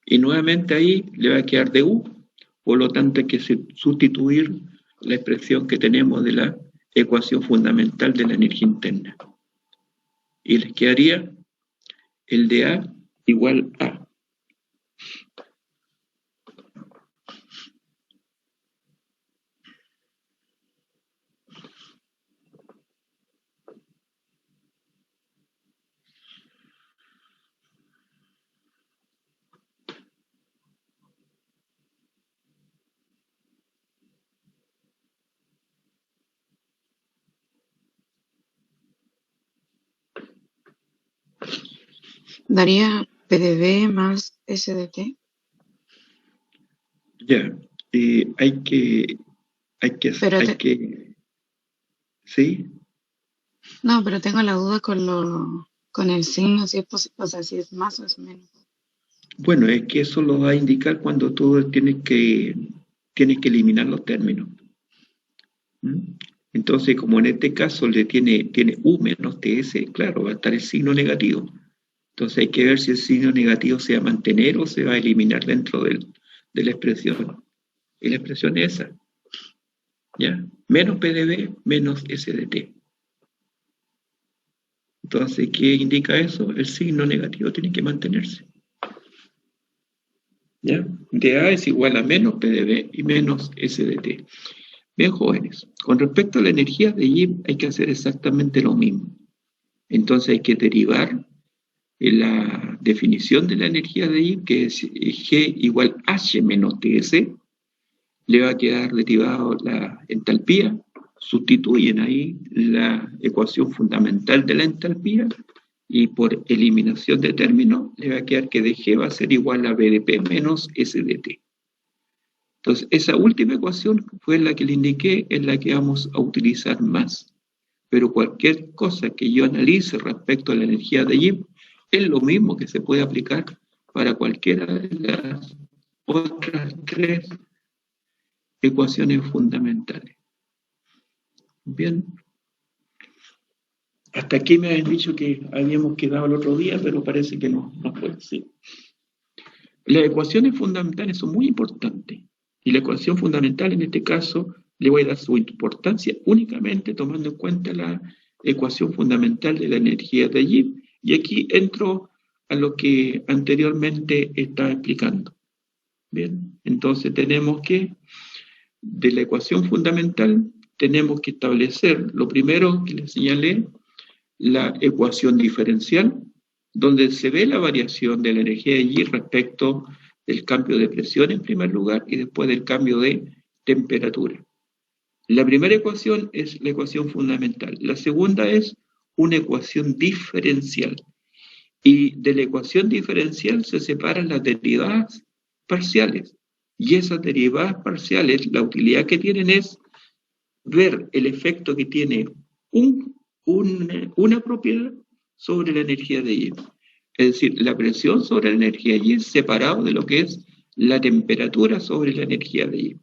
Y nuevamente ahí le va a quedar du, por lo tanto hay que sustituir la expresión que tenemos de la ecuación fundamental de la energía interna. Y les quedaría el de A igual a. Daría PDV más SDT. Ya, hay que, ¿sí? No, pero tengo la duda con el signo, si es posible, o sea, si es más o es menos. Bueno, es que eso lo va a indicar cuando tú tienes que eliminar los términos. ¿Mm? Entonces, como en este caso tiene U menos TS, claro, va a estar el signo negativo. Entonces hay que ver si el signo negativo se va a mantener o se va a eliminar dentro de la expresión. Y la expresión es esa. ¿Ya? Menos PDV, menos SDT. Entonces, ¿qué indica eso? El signo negativo tiene que mantenerse. ¿Ya? dA es igual a menos PDV y menos SDT. Bien, jóvenes, con respecto a la energía de Gibbs hay que hacer exactamente lo mismo. Entonces hay que derivar la definición de la energía de Gibbs, que es G igual H menos TS, le va a quedar derivado la entalpía, sustituyen ahí la ecuación fundamental de la entalpía y por eliminación de términos le va a quedar que de G va a ser igual a BDP menos SDT. Entonces, esa última ecuación fue la que le indiqué, es la que vamos a utilizar más. Pero cualquier cosa que yo analice respecto a la energía de Gibbs es lo mismo que se puede aplicar para cualquiera de las otras tres ecuaciones fundamentales. Bien. Hasta aquí me habían dicho que habíamos quedado el otro día, pero parece que no fue así. Las ecuaciones fundamentales son muy importantes. Y la ecuación fundamental en este caso le voy a dar su importancia únicamente tomando en cuenta la ecuación fundamental de la energía de Gibbs. Y aquí entro a lo que anteriormente estaba explicando. Bien, entonces tenemos que, de la ecuación fundamental, tenemos que establecer, lo primero que les señalé, la ecuación diferencial, donde se ve la variación de la energía de Gibbs respecto del cambio de presión en primer lugar y después del cambio de temperatura. La primera ecuación es la ecuación fundamental. La segunda es una ecuación diferencial. Y de la ecuación diferencial se separan las derivadas parciales. Y esas derivadas parciales, la utilidad que tienen es ver el efecto que tiene una propiedad sobre la energía de Gibbs. Es decir, la presión sobre la energía de Gibbs separado de lo que es la temperatura sobre la energía de Gibbs.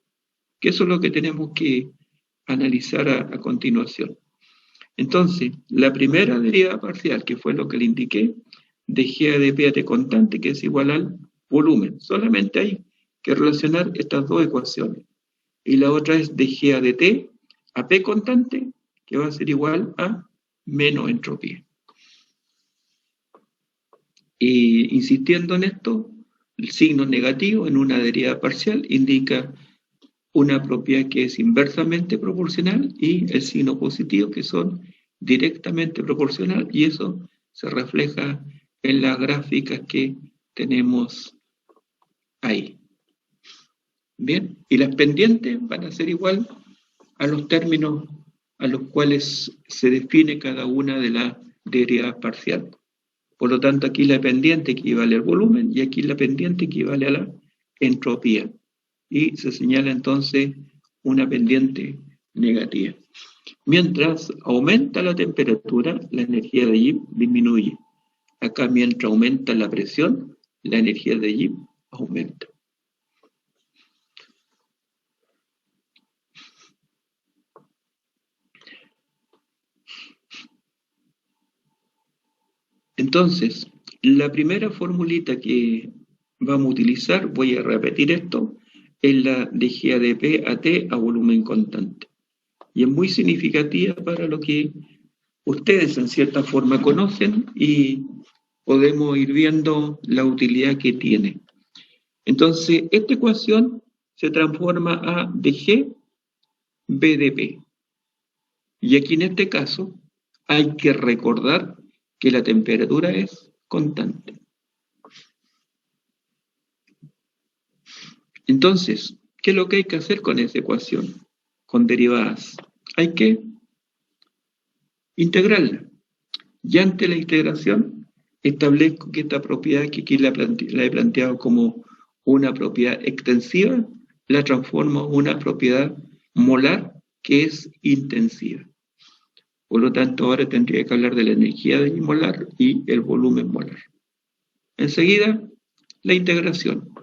Que eso es lo que tenemos que analizar a continuación. Entonces, la primera derivada parcial, que fue lo que le indiqué, de G de P a T constante, que es igual al volumen. Solamente hay que relacionar estas dos ecuaciones. Y la otra es de G de T a P constante, que va a ser igual a menos entropía. Y insistiendo en esto, el signo negativo en una derivada parcial indica una propiedad que es inversamente proporcional y el signo positivo que son directamente proporcional, y eso se refleja en las gráficas que tenemos ahí. Bien, y las pendientes van a ser igual a los términos a los cuales se define cada una de las derivadas parciales. Por lo tanto, aquí la pendiente equivale al volumen y aquí la pendiente equivale a la entropía. Y se señala entonces una pendiente negativa. Mientras aumenta la temperatura, la energía de Gibbs disminuye. Acá, mientras aumenta la presión, la energía de Gibbs aumenta. Entonces, la primera formulita que vamos a utilizar, voy a repetir esto, es la de G de P a T a volumen constante. Y es muy significativa para lo que ustedes en cierta forma conocen y podemos ir viendo la utilidad que tiene. Entonces, esta ecuación se transforma a de G B de P. Y aquí en este caso hay que recordar que la temperatura es constante. Entonces, ¿qué es lo que hay que hacer con esa ecuación? Con derivadas. Hay que integrarla. Y ante la integración, establezco que esta propiedad que aquí la he planteado como una propiedad extensiva, la transformo en una propiedad molar que es intensiva. Por lo tanto, ahora tendría que hablar de la energía de molar y el volumen molar. Enseguida, la integración.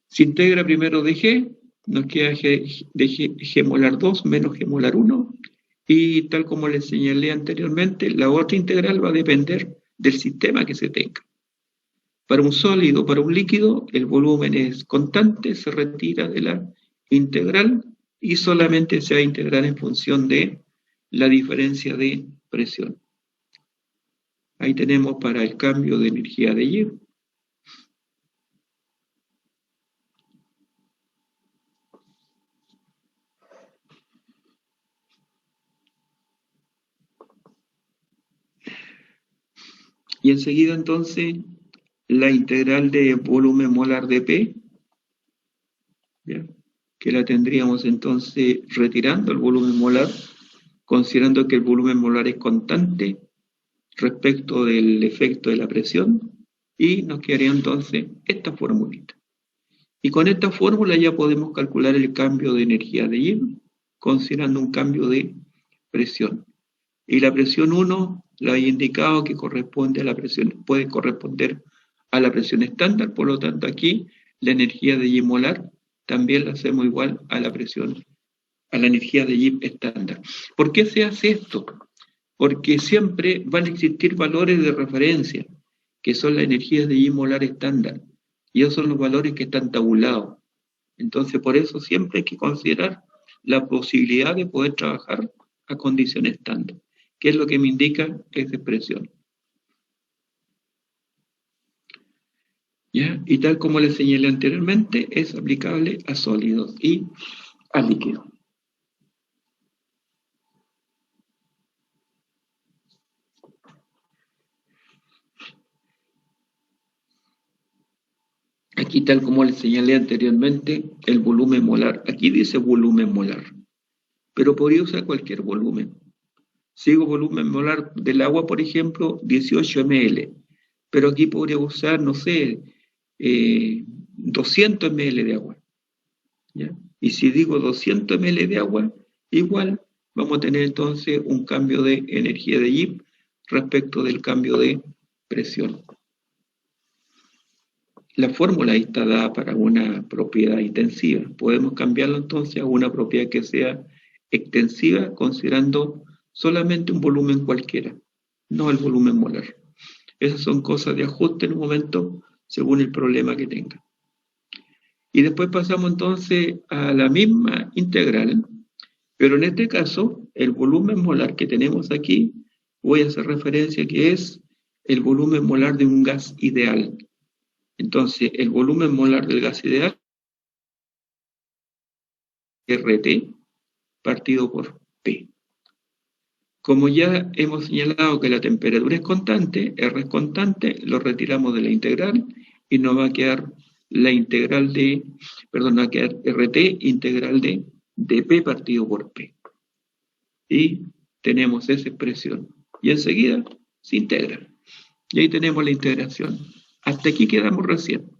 Se integra primero de G, nos queda G molar 2 menos G molar 1, y tal como les señalé anteriormente, la otra integral va a depender del sistema que se tenga. Para un sólido, para un líquido, el volumen es constante, se retira de la integral y solamente se va a integrar en función de la diferencia de presión. Ahí tenemos para el cambio de energía de Gibbs. Y enseguida entonces la integral de volumen molar de P, ¿ya? Que la tendríamos entonces retirando el volumen molar, considerando que el volumen molar es constante respecto del efecto de la presión, y nos quedaría entonces esta formulita. Y con esta fórmula ya podemos calcular el cambio de energía de Gibbs, considerando un cambio de presión. Y la presión 1 la he indicado que corresponde a la presión, puede corresponder a la presión estándar, por lo tanto aquí la energía de Gibbs molar también la hacemos igual a la presión, a la energía de Gibbs estándar. ¿Por qué se hace esto? Porque siempre van a existir valores de referencia, que son las energías de Gibbs molar estándar, y esos son los valores que están tabulados. Entonces, por eso siempre hay que considerar la posibilidad de poder trabajar a condiciones estándar, que es lo que me indica esa expresión. ¿Ya? Y tal como les señalé anteriormente, es aplicable a sólidos y a líquidos. Aquí, tal como les señalé anteriormente, el volumen molar. Aquí dice volumen molar, pero podría usar cualquier volumen. Sigo volumen molar del agua, por ejemplo, 18 ml, pero aquí podría usar, no sé, 200 ml de agua. ¿Ya? Y si digo 200 ml de agua, igual vamos a tener entonces un cambio de energía de Gibbs respecto del cambio de presión. La fórmula ahí está dada para una propiedad intensiva. Podemos cambiarlo entonces a una propiedad que sea extensiva, considerando solamente un volumen cualquiera, no el volumen molar. Esas son cosas de ajuste en un momento según el problema que tenga. Y después pasamos entonces a la misma integral, pero en este caso el volumen molar que tenemos aquí, voy a hacer referencia que es el volumen molar de un gas ideal. Entonces el volumen molar del gas ideal es RT partido por P. Como ya hemos señalado que la temperatura es constante, R es constante, lo retiramos de la integral y nos va a quedar la integral de, perdón, va a quedar RT integral de P partido por P. Y tenemos esa expresión. Y enseguida se integra. Y ahí tenemos la integración. Hasta aquí quedamos recién.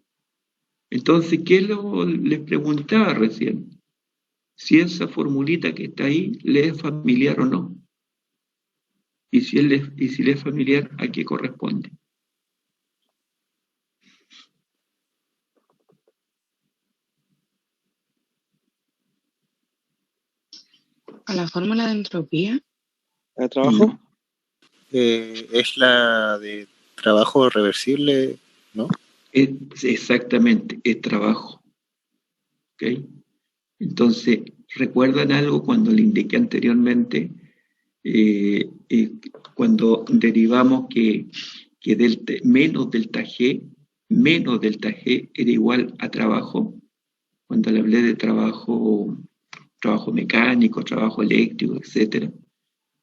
Entonces, ¿qué les preguntaba recién? Si esa formulita que está ahí le es familiar o no. Y si le es familiar, ¿a qué corresponde? A la fórmula de entropía. ¿De trabajo? No. Es la de trabajo reversible, ¿no? Exactamente, es trabajo. ¿Ok? Entonces, ¿recuerdan algo cuando le indiqué anteriormente? Cuando derivamos que menos delta G era igual a trabajo, cuando le hablé de trabajo mecánico, trabajo eléctrico, etc.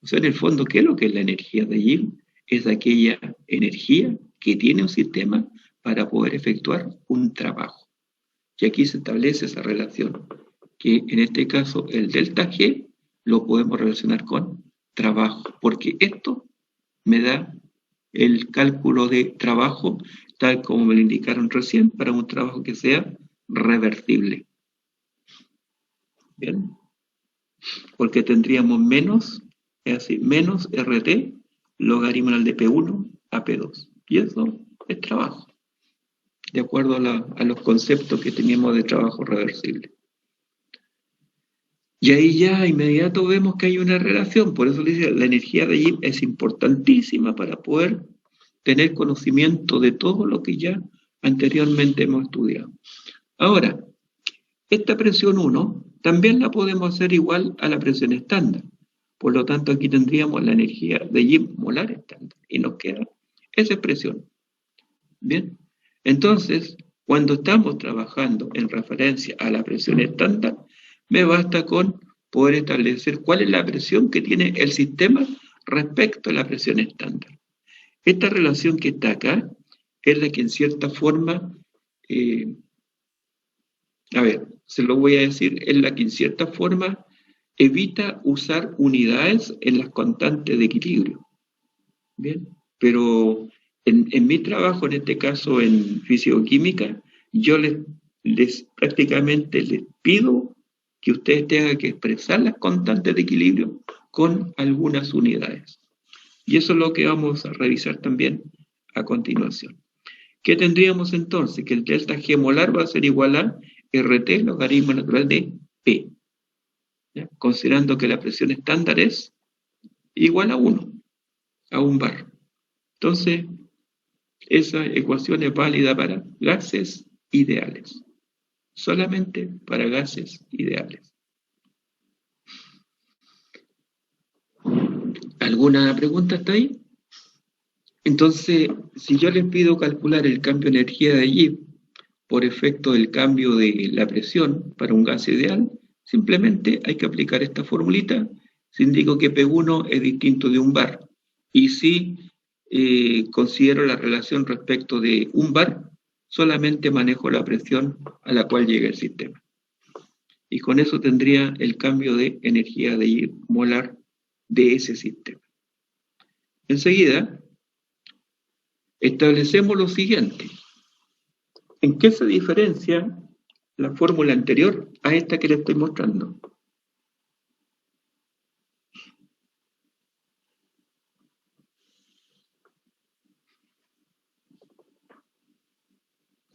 O sea, en el fondo, ¿qué es lo que es la energía de Gibbs? Es aquella energía que tiene un sistema para poder efectuar un trabajo. Y aquí se establece esa relación, que en este caso el delta G lo podemos relacionar con trabajo, porque esto me da el cálculo de trabajo tal como me lo indicaron recién, para un trabajo que sea reversible. Bien, porque tendríamos menos, es así, menos RT logaritmo de P1 a P2, y eso es trabajo, de acuerdo a los conceptos que teníamos de trabajo reversible. Y ahí ya inmediato vemos que hay una relación, por eso les decía, la energía de Gibbs es importantísima para poder tener conocimiento de todo lo que ya anteriormente hemos estudiado. Ahora, esta presión 1 también la podemos hacer igual a la presión estándar. Por lo tanto, aquí tendríamos la energía de Gibbs molar estándar y nos queda esa expresión. Bien, entonces, cuando estamos trabajando en referencia a la presión estándar, me basta con poder establecer cuál es la presión que tiene el sistema respecto a la presión estándar. Esta relación que está acá es la que en cierta forma, se lo voy a decir, es la que en cierta forma evita usar unidades en las constantes de equilibrio. Bien, pero en mi trabajo, en este caso en fisicoquímica, yo les prácticamente les pido que ustedes tengan que expresar las constantes de equilibrio con algunas unidades. Y eso es lo que vamos a revisar también a continuación. ¿Qué tendríamos entonces? Que el delta G molar va a ser igual a RT, logaritmo natural de P. ¿Ya? Considerando que la presión estándar es igual a 1, a 1 bar. Entonces, esa ecuación es válida para gases ideales. Solamente para gases ideales. ¿Alguna pregunta hasta ahí? Entonces, si yo les pido calcular el cambio de energía de allí por efecto del cambio de la presión para un gas ideal, simplemente hay que aplicar esta formulita. Si indico que P1 es distinto de 1 bar y si considero la relación respecto de 1 bar, solamente manejo la presión a la cual llega el sistema. Y con eso tendría el cambio de energía de Y molar de ese sistema. Enseguida, establecemos lo siguiente. ¿En qué se diferencia la fórmula anterior a esta que le estoy mostrando?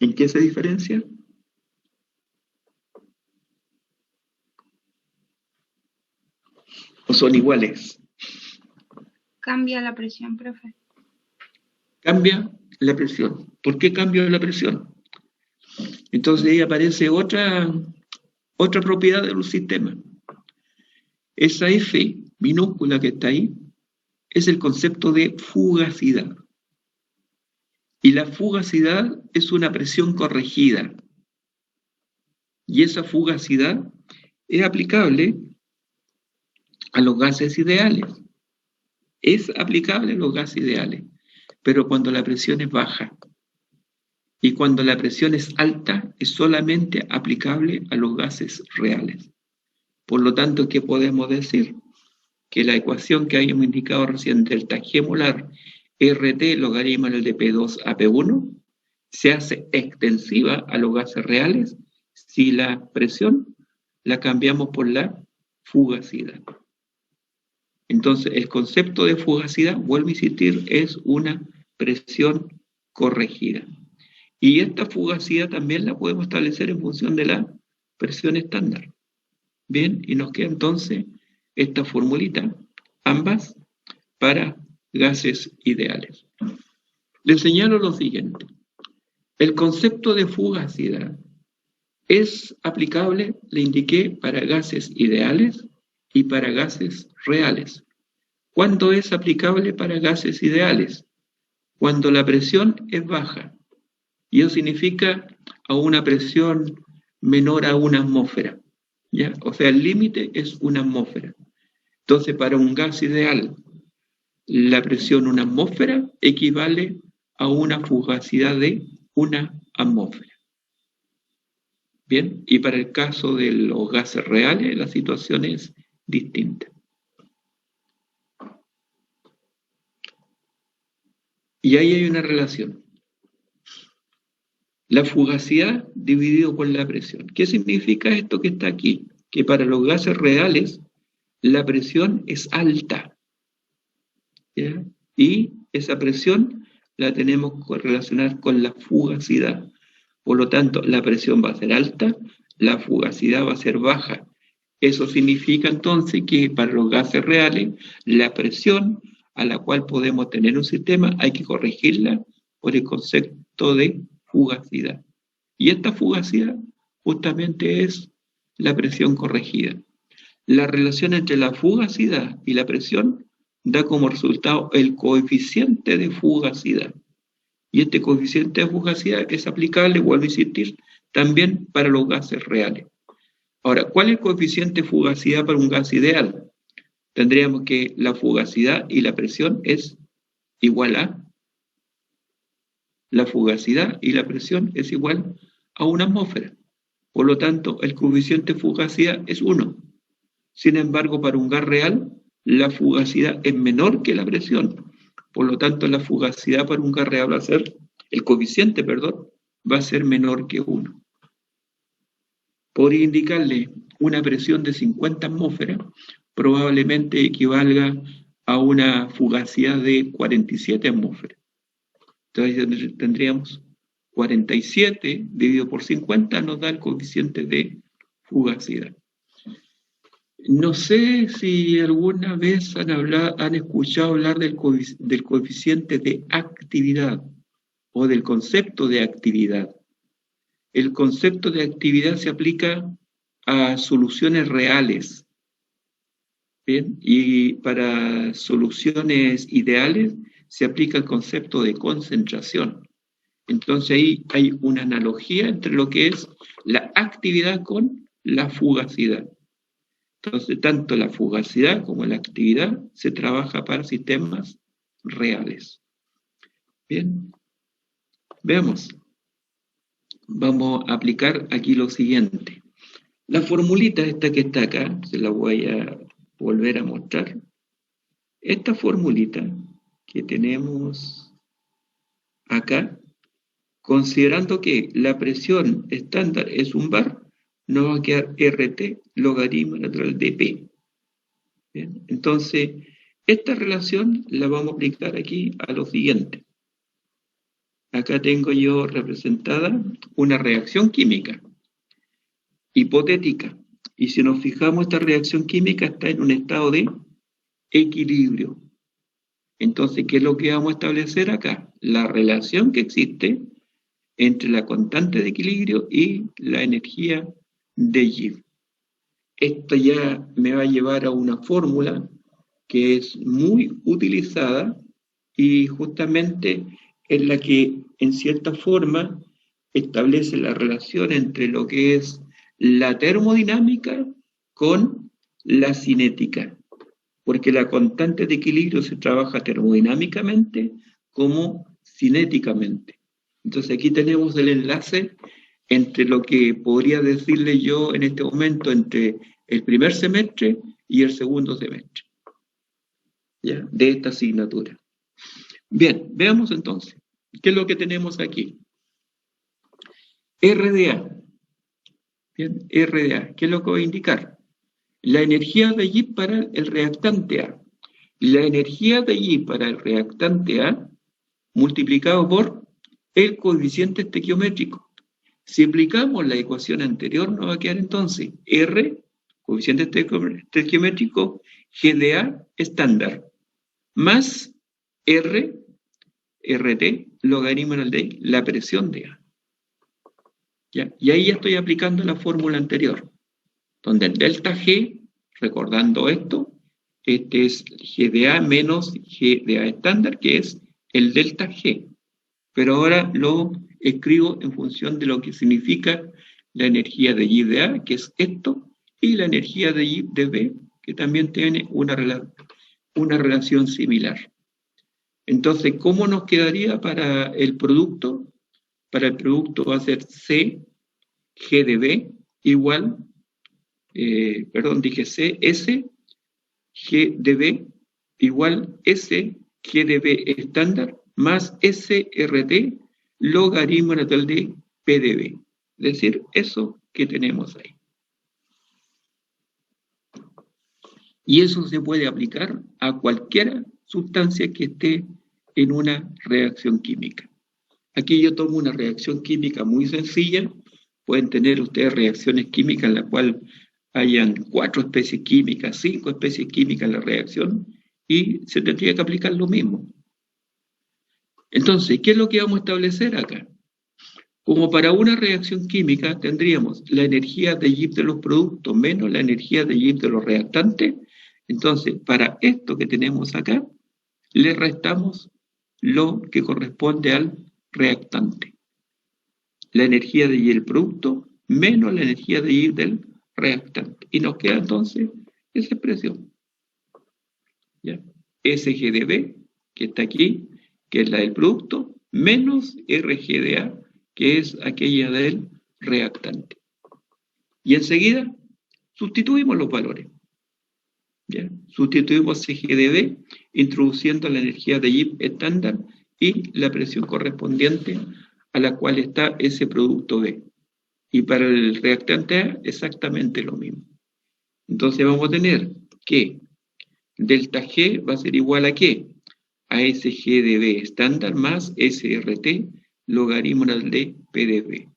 ¿En qué se diferencia? ¿O son iguales? Cambia la presión, profe. Cambia la presión. ¿Por qué cambia la presión? Entonces ahí aparece otra propiedad de un sistema. Esa F minúscula que está ahí es el concepto de fugacidad. Y la fugacidad es una presión corregida. Y esa fugacidad es aplicable a los gases ideales. Es aplicable a los gases ideales, pero cuando la presión es baja. Y cuando la presión es alta, es solamente aplicable a los gases reales. Por lo tanto, ¿qué podemos decir? Que la ecuación que habíamos indicado recién, delta G molar, RT logaritmo de P2 a P1, se hace extensiva a los gases reales si la presión la cambiamos por la fugacidad. Entonces, el concepto de fugacidad, vuelvo a insistir, es una presión corregida. Y esta fugacidad también la podemos establecer en función de la presión estándar. Bien, y nos queda entonces esta formulita, ambas para gases ideales. Les señalo lo siguiente. El concepto de fugacidad es aplicable, le indiqué, para gases ideales y para gases reales. ¿Cuándo es aplicable para gases ideales? Cuando la presión es baja. Y eso significa a una presión menor a 1 atmósfera. ¿Ya? O sea, el límite es 1 atmósfera. Entonces, para un gas ideal, la presión 1 atmósfera equivale a una fugacidad de 1 atmósfera. Bien, y para el caso de los gases reales, la situación es distinta. Y ahí hay una relación. La fugacidad dividido por la presión. ¿Qué significa esto que está aquí? Que para los gases reales la presión es alta. ¿Ya? Y esa presión la tenemos que relacionar con la fugacidad. Por lo tanto, la presión va a ser alta, la fugacidad va a ser baja. Eso significa entonces que para los gases reales la presión a la cual podemos tener un sistema hay que corregirla por el concepto de fugacidad. Y esta fugacidad justamente es la presión corregida. La relación entre la fugacidad y la presión da como resultado el coeficiente de fugacidad. Y este coeficiente de fugacidad es aplicable, vuelvo a insistir, también para los gases reales. Ahora, ¿cuál es el coeficiente de fugacidad para un gas ideal? Tendríamos que la fugacidad y la presión es igual a la fugacidad y la presión es igual a 1 atmósfera. Por lo tanto, el coeficiente de fugacidad es 1. Sin embargo, para un gas real, la fugacidad es menor que la presión. Por lo tanto, la fugacidad para un gas real va a ser, el coeficiente, perdón, va a ser menor que 1. podría indicarle una presión de 50 atmósferas, probablemente equivalga a una fugacidad de 47 atmósferas. Entonces tendríamos 47 dividido por 50 nos da el coeficiente de fugacidad. No sé si alguna vez han escuchado hablar del coeficiente de actividad o del concepto de actividad. El concepto de actividad se aplica a soluciones reales. ¿Bien? Y para soluciones ideales se aplica el concepto de concentración. Entonces ahí hay una analogía entre lo que es la actividad con la fugacidad. Entonces, tanto la fugacidad como la actividad se trabaja para sistemas reales. Bien, veamos. Vamos a aplicar aquí lo siguiente. La formulita esta que está acá, se la voy a volver a mostrar. Esta formulita que tenemos acá, considerando que la presión estándar es un bar, nos va a quedar RT logaritmo natural de P. Bien, entonces, esta relación la vamos a aplicar aquí a lo siguiente. Acá tengo yo representada una reacción química, hipotética. Y si nos fijamos, esta reacción química está en un estado de equilibrio. Entonces, ¿qué es lo que vamos a establecer acá? La relación que existe entre la constante de equilibrio y la energía de Gibbs. Esto ya me va a llevar a una fórmula que es muy utilizada y justamente es la que en cierta forma establece la relación entre lo que es la termodinámica con la cinética, porque la constante de equilibrio se trabaja termodinámicamente como cinéticamente. Entonces aquí tenemos el enlace entre lo que podría decirle yo en este momento entre el primer semestre y el segundo semestre, ¿ya?, de esta asignatura. Bien, veamos entonces, ¿qué es lo que tenemos aquí? RDA. Bien, RDA, ¿qué es lo que voy a indicar? La energía de Gibbs para el reactante A. La energía de Gibbs para el reactante A multiplicado por el coeficiente estequiométrico. Si aplicamos la ecuación anterior, nos va a quedar entonces R, coeficiente estequiométrico, GDA estándar, más R, RT, logaritmo de la presión de A. ¿Ya? Y ahí ya estoy aplicando la fórmula anterior, donde el delta G, recordando esto, este es GDA menos GDA estándar, que es el delta G. Pero ahora lo escribo en función de lo que significa la energía de Gibbs de A, que es esto, y la energía de Gibbs de B, que también tiene una relación similar. Entonces, ¿cómo nos quedaría para el producto? Para el producto va a ser C, G de B, igual, C, S, G de B, igual S, G de B estándar, más SRT, logaritmo natural de P de B. Es decir, eso que tenemos ahí. Y eso se puede aplicar a cualquier sustancia que esté en una reacción química. Aquí yo tomo una reacción química muy sencilla. Pueden tener ustedes reacciones químicas en las cuales hayan 4 especies químicas, 5 especies químicas en la reacción, y se tendría que aplicar lo mismo. Entonces, ¿qué es lo que vamos a establecer acá? Como para una reacción química tendríamos la energía de Gibbs de los productos menos la energía de Gibbs de los reactantes. Entonces, para esto que tenemos acá, le restamos lo que corresponde al reactante. La energía de Gibbs del producto menos la energía de Gibbs del reactante. Y nos queda entonces esa expresión. ¿Ya? SG de B, que está aquí, que es la del producto, menos RG de A, que es aquella del reactante. Y enseguida sustituimos los valores. ¿Ya? Sustituimos CG de B, introduciendo la energía de Gibbs estándar y la presión correspondiente a la cual está ese producto B. Y para el reactante A, exactamente lo mismo. Entonces vamos a tener que delta G va a ser igual a ¿qué? A SG de B estándar más SRT logaritmo de P de B.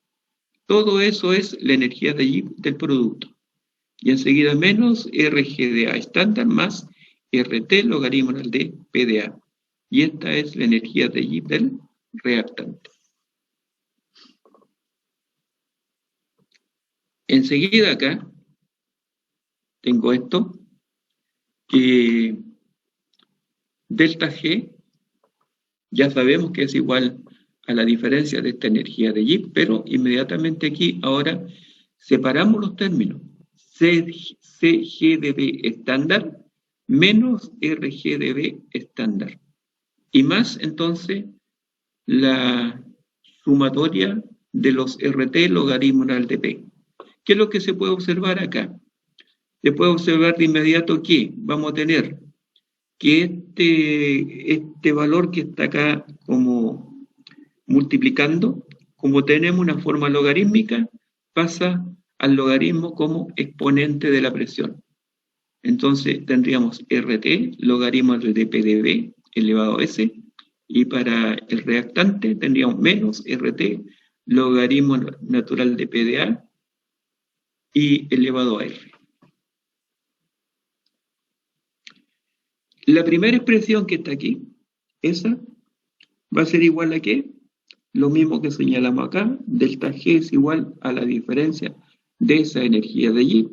Todo eso es la energía de Gibbs del producto. Y enseguida menos RG de A estándar más RT logaritmo de P de A. Y esta es la energía de Gibbs del reactante. Enseguida acá tengo esto, que delta G ya sabemos que es igual a la diferencia de esta energía de Gibbs, pero inmediatamente aquí ahora separamos los términos. CG de B estándar menos RG de B estándar. Y más entonces la sumatoria de los RT logaritmo de P. ¿Qué es lo que se puede observar acá? Se puede observar de inmediato que vamos a tener que este valor que está acá como multiplicando, como tenemos una forma logarítmica, pasa al logaritmo como exponente de la presión. Entonces tendríamos RT, logaritmo de P de B elevado a S, y para el reactante tendríamos menos RT, logaritmo natural de P de A, y elevado a R. La primera expresión que está aquí, esa, va a ser igual a ¿qué? Lo mismo que señalamos acá, delta G es igual a la diferencia de esa energía de Gibbs.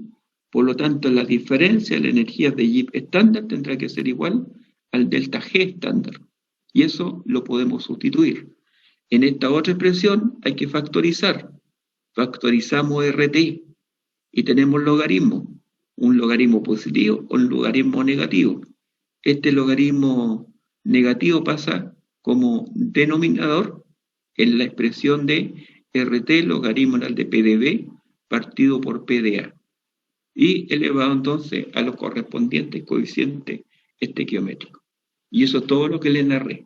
Por lo tanto, la diferencia de la energía de Gibbs estándar tendrá que ser igual al delta G estándar. Y eso lo podemos sustituir. En esta otra expresión hay que factorizar. Factorizamos RT y tenemos logaritmo. Un logaritmo positivo o un logaritmo negativo. Este logaritmo negativo pasa como denominador en la expresión de RT logaritmo de P de B partido por P de A y elevado entonces a los correspondientes coeficientes estequiométricos. Y eso es todo lo que le narré.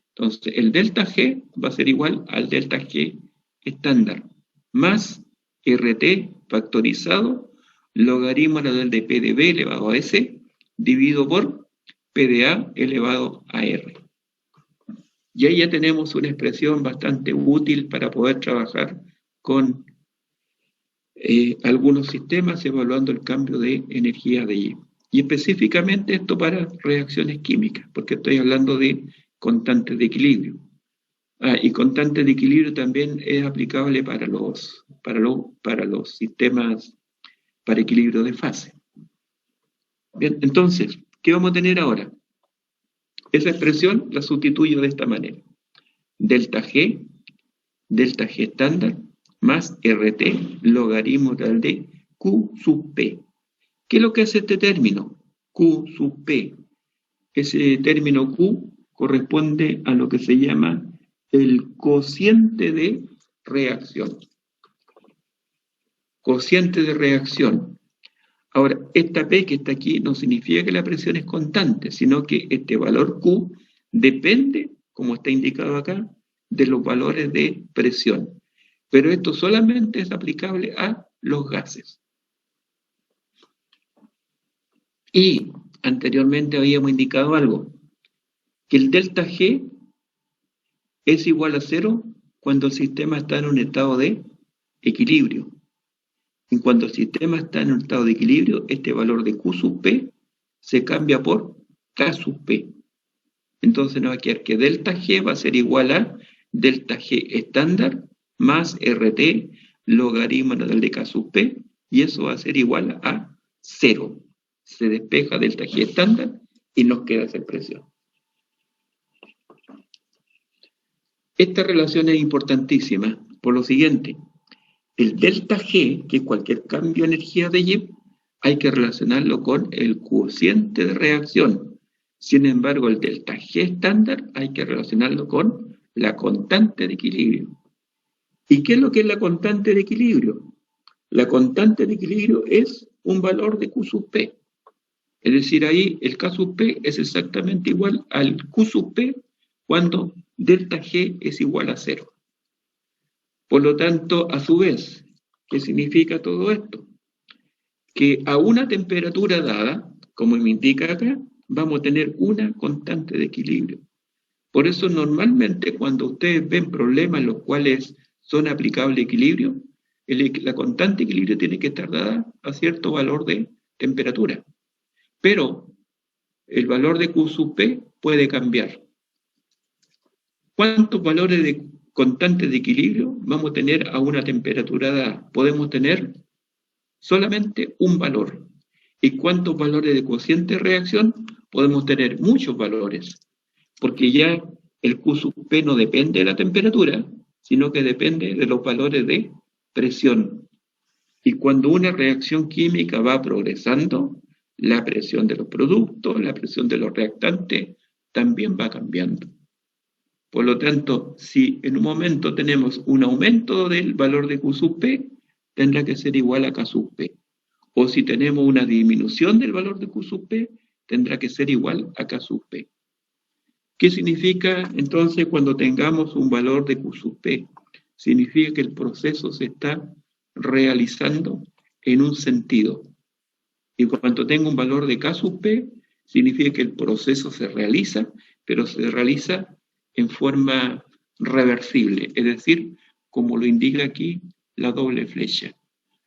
Entonces el delta G va a ser igual al delta G estándar más RT factorizado logaritmo del de P de B elevado a S dividido por P de A elevado a R. Y ahí ya tenemos una expresión bastante útil para poder trabajar con algunos sistemas evaluando el cambio de energía de Gibbs. Y específicamente esto para reacciones químicas, porque estoy hablando de constantes de equilibrio. Y constantes de equilibrio también es aplicable para los sistemas para equilibrio de fase. Bien, entonces, ¿qué vamos a tener ahora? Esa expresión la sustituyo de esta manera. Delta G estándar, más RT, logaritmo de Q sub P. ¿Qué es lo que hace este término? Q sub P. Ese término Q corresponde a lo que se llama el cociente de reacción. Cociente de reacción. Ahora, esta P que está aquí no significa que la presión es constante, sino que este valor Q depende, como está indicado acá, de los valores de presión. Pero esto solamente es aplicable a los gases. Y anteriormente habíamos indicado algo, que el delta G es igual a 0 cuando el sistema está en un estado de equilibrio. Y cuando el sistema está en un estado de equilibrio, este valor de Q sub P se cambia por K sub P. Entonces nos va a quedar que delta G va a ser igual a delta G estándar más RT logaritmo de K sub P, y eso va a ser igual a 0. Se despeja delta G estándar y nos queda esa expresión. Esta relación es importantísima por lo siguiente. El delta G, que es cualquier cambio de energía de Gibbs, hay que relacionarlo con el cociente de reacción. Sin embargo, el delta G estándar hay que relacionarlo con la constante de equilibrio. ¿Y qué es lo que es la constante de equilibrio? La constante de equilibrio es un valor de Q sub P. Es decir, ahí el K sub P es exactamente igual al Q sub P cuando delta G es igual a 0. Por lo tanto, a su vez, ¿Qué significa todo esto? Que a una temperatura dada, como me indica acá, vamos a tener una constante de equilibrio. Por eso normalmente cuando ustedes ven problemas en los cuales son aplicables equilibrio, la constante de equilibrio tiene que estar dada a cierto valor de temperatura. Pero el valor de Q sub P puede cambiar. ¿Cuántos valores de constantes de equilibrio vamos a tener a una temperatura dada? Podemos tener solamente un valor. ¿Y cuántos valores de cociente de reacción? Podemos tener muchos valores, porque ya el Q sub P no depende de la temperatura, sino que depende de los valores de presión. Y cuando una reacción química va progresando, la presión de los productos, la presión de los reactantes, también va cambiando. Por lo tanto, si en un momento tenemos un aumento del valor de Q sub P, tendrá que ser igual a K sub P. O si tenemos una disminución del valor de Q sub P, tendrá que ser igual a K sub P. ¿Qué significa entonces cuando tengamos un valor de Q sub P? Significa que el proceso se está realizando en un sentido. Y cuando tengo un valor de K sub P, significa que el proceso se realiza, pero se realiza en forma reversible, es decir, como lo indica aquí la doble flecha.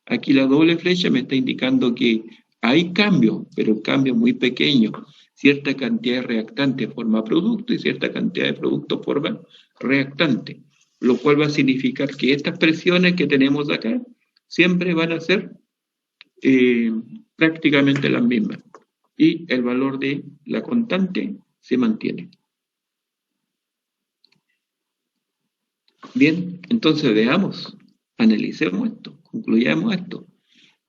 Aquí la doble flecha me está indicando que hay cambios, pero cambios muy pequeños. Cierta cantidad de reactante forma producto y cierta cantidad de producto forma reactante, lo cual va a significar que estas presiones que tenemos acá siempre van a ser prácticamente las mismas y el valor de la constante se mantiene. Bien, entonces veamos, analicemos esto, concluyamos esto.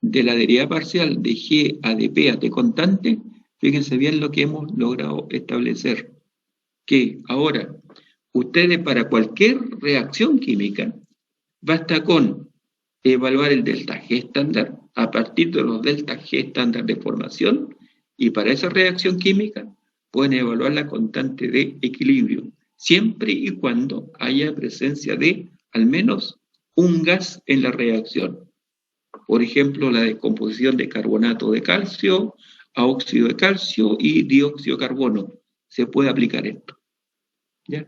De la derivada parcial de G a de P a T constante, fíjense bien lo que hemos logrado establecer, que ahora ustedes para cualquier reacción química basta con evaluar el delta G estándar a partir de los delta G estándar de formación y para esa reacción química pueden evaluar la constante de equilibrio siempre y cuando haya presencia de al menos un gas en la reacción. Por ejemplo, la descomposición de carbonato de calcio a óxido de calcio y dióxido de carbono. Se puede aplicar esto. ¿Ya?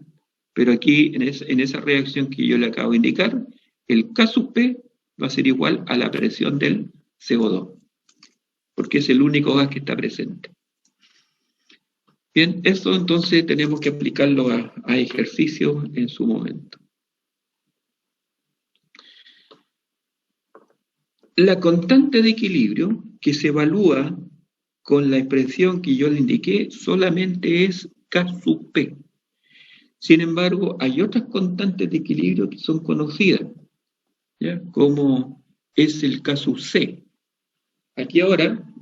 Pero aquí, en esa reacción que yo le acabo de indicar, el K sub P va a ser igual a la presión del CO2, porque es el único gas que está presente. Bien, esto entonces tenemos que aplicarlo a ejercicios en su momento. La constante de equilibrio que se evalúa con la expresión que yo le indiqué solamente es K sub P. Sin embargo, hay otras constantes de equilibrio que son conocidas, ¿ya? Como es el K sub C. Aquí ahora,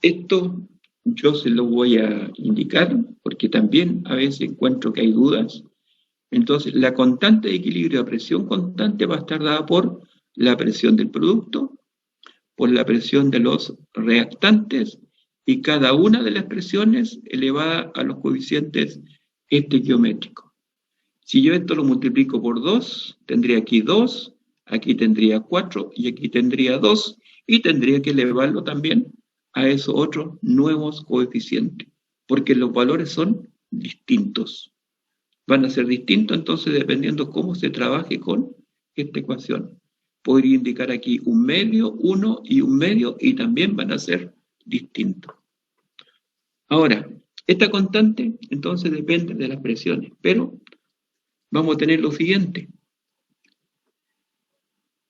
esto yo se lo voy a indicar porque también a veces encuentro que hay dudas. Entonces, la constante de equilibrio a presión constante va a estar dada por la presión del producto, por la presión de los reactantes y cada una de las presiones elevada a los coeficientes estequiométricos. Si yo esto lo multiplico por 2, tendría aquí 2, aquí tendría 4 y aquí tendría 2 y tendría que elevarlo también a esos otros nuevos coeficientes, porque los valores son distintos. Van a ser distintos entonces dependiendo cómo se trabaje con esta ecuación. Podría indicar aquí un medio, 1 y un medio, y también van a ser distintos. Ahora, esta constante entonces depende de las presiones, pero vamos a tener lo siguiente.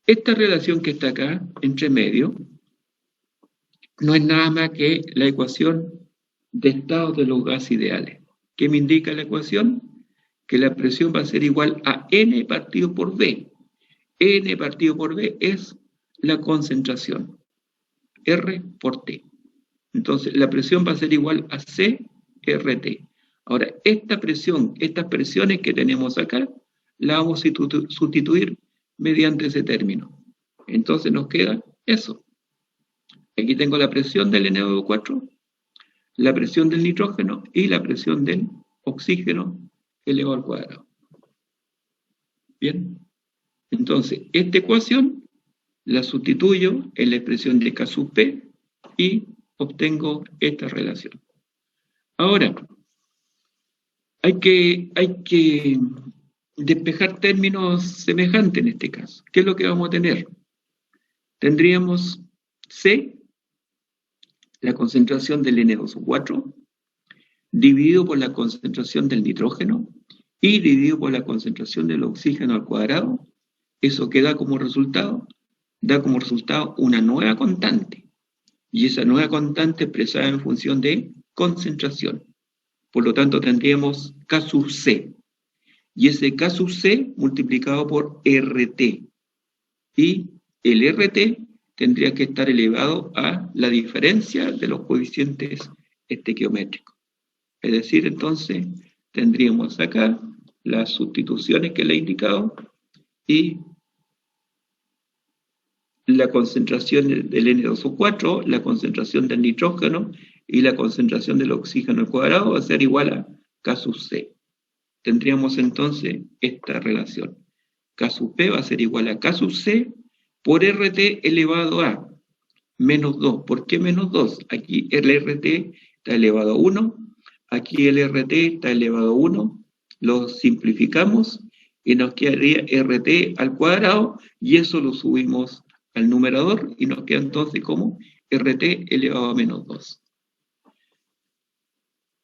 Esta relación que está acá, entre medio, no es nada más que la ecuación de estado de los gases ideales. ¿Qué me indica la ecuación? Que la presión va a ser igual a N partido por V. N partido por V es la concentración, R por T. Entonces, la presión va a ser igual a CRT. Ahora, esta presión, estas presiones que tenemos acá, la vamos a sustituir mediante ese término. Entonces nos queda eso. Aquí tengo la presión del NO4, la presión del nitrógeno y la presión del oxígeno elevado al cuadrado. Bien. Entonces, esta ecuación la sustituyo en la expresión de K sub P y obtengo esta relación. Ahora, hay que despejar términos semejantes en este caso. ¿Qué es lo que vamos a tener? Tendríamos C, la concentración del N2O4, dividido por la concentración del nitrógeno y dividido por la concentración del oxígeno al cuadrado. Eso que da como resultado una nueva constante. Y esa nueva constante expresada en función de concentración. Por lo tanto, tendríamos K sub C. Y ese K sub C multiplicado por RT. Y el RT tendría que estar elevado a la diferencia de los coeficientes estequiométricos. Es decir, entonces, tendríamos acá las sustituciones que le he indicado y la concentración del N2O4, la concentración del nitrógeno y la concentración del oxígeno al cuadrado va a ser igual a K sub C. Tendríamos entonces esta relación. K sub P va a ser igual a K sub C por RT elevado a menos 2. ¿Por qué menos 2? Aquí el RT está elevado a 1, aquí el RT está elevado a 1, lo simplificamos y nos quedaría RT al cuadrado y eso lo subimos al numerador y nos queda entonces como RT elevado a menos 2.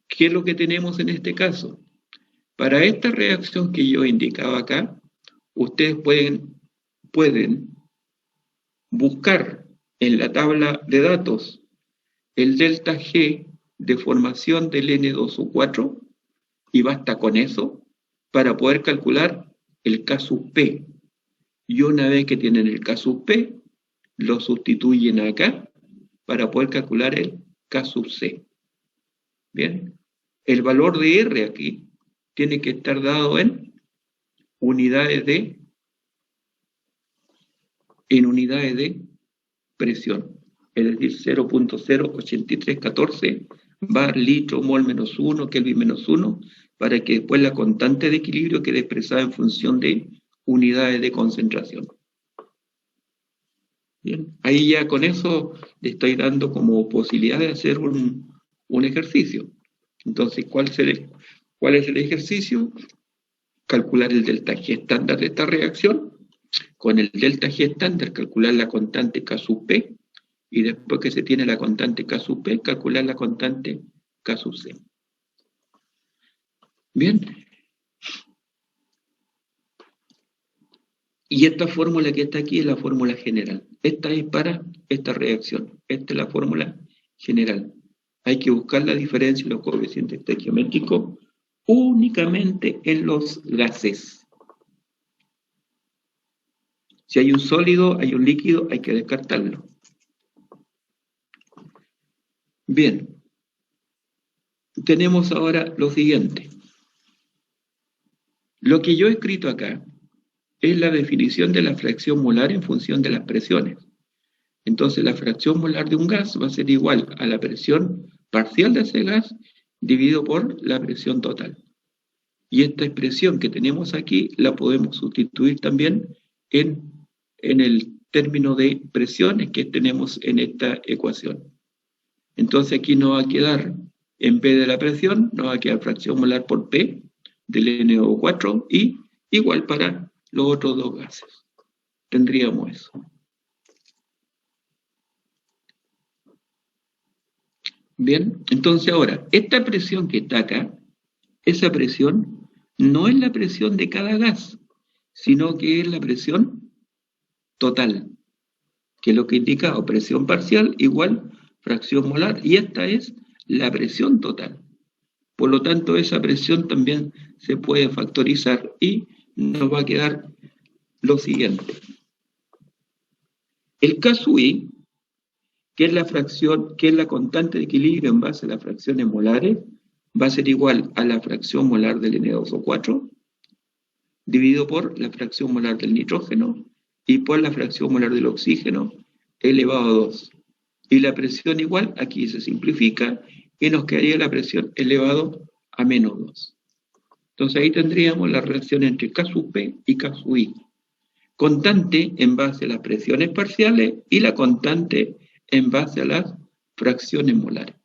¿Qué es lo que tenemos en este caso? Para esta reacción que yo indicaba acá, ustedes pueden buscar en la tabla de datos el delta G de formación del N2O4 y basta con eso para poder calcular el K sub P. Y una vez que tienen el K sub P, lo sustituyen acá para poder calcular el K sub C. Bien, el valor de R aquí tiene que estar dado en unidades de presión, es decir, 0.08314 bar, litro, mol menos 1, Kelvin menos 1, para que después la constante de equilibrio quede expresada en función de unidades de concentración. Bien, ahí ya con eso le estoy dando como posibilidad de hacer un ejercicio. Entonces, ¿cuál es el ejercicio? Calcular el delta G estándar de esta reacción. Con el delta G estándar, calcular la constante K sub P. Y después que se tiene la constante K sub P, calcular la constante K sub C. Bien. Y esta fórmula que está aquí es la fórmula general. Esta es para esta reacción. Esta es la fórmula general. Hay que buscar la diferencia de los coeficientes estequiométricos únicamente en los gases. Si hay un sólido, hay un líquido, hay que descartarlo. Bien. Tenemos ahora lo siguiente. Lo que yo he escrito acá es la definición de la fracción molar en función de las presiones. Entonces la fracción molar de un gas va a ser igual a la presión parcial de ese gas dividido por la presión total. Y esta expresión que tenemos aquí la podemos sustituir también en el término de presiones que tenemos en esta ecuación. Entonces aquí nos va a quedar, en vez de la presión, nos va a quedar fracción molar por P del NO4 y igual para los otros dos gases. Tendríamos eso. Bien, entonces ahora, esta presión que está acá, esa presión no es la presión de cada gas, sino que es la presión total, que es lo que indica presión parcial igual fracción molar, y esta es la presión total. Por lo tanto, esa presión también se puede factorizar y nos va a quedar lo siguiente. El K sub I, que es la fracción, que es la constante de equilibrio en base a las fracciones molares, va a ser igual a la fracción molar del N2O4 dividido por la fracción molar del nitrógeno y por la fracción molar del oxígeno elevado a 2. Y la presión igual, aquí se simplifica, y nos quedaría la presión elevado a menos 2. Entonces ahí tendríamos la relación entre K sub P y K sub I. constante en base a las presiones parciales y la constante en base a las fracciones molares.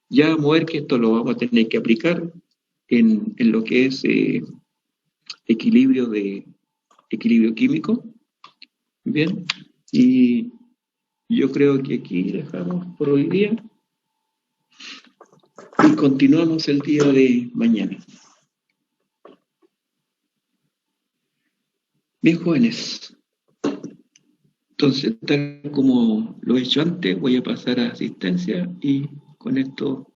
Ya vamos a ver que esto lo vamos a tener que aplicar en lo que es equilibrio químico. Bien, y yo creo que aquí dejamos por hoy día y continuamos el día de mañana. Bien, jóvenes. Entonces, tal como lo he hecho antes, voy a pasar a asistencia y con esto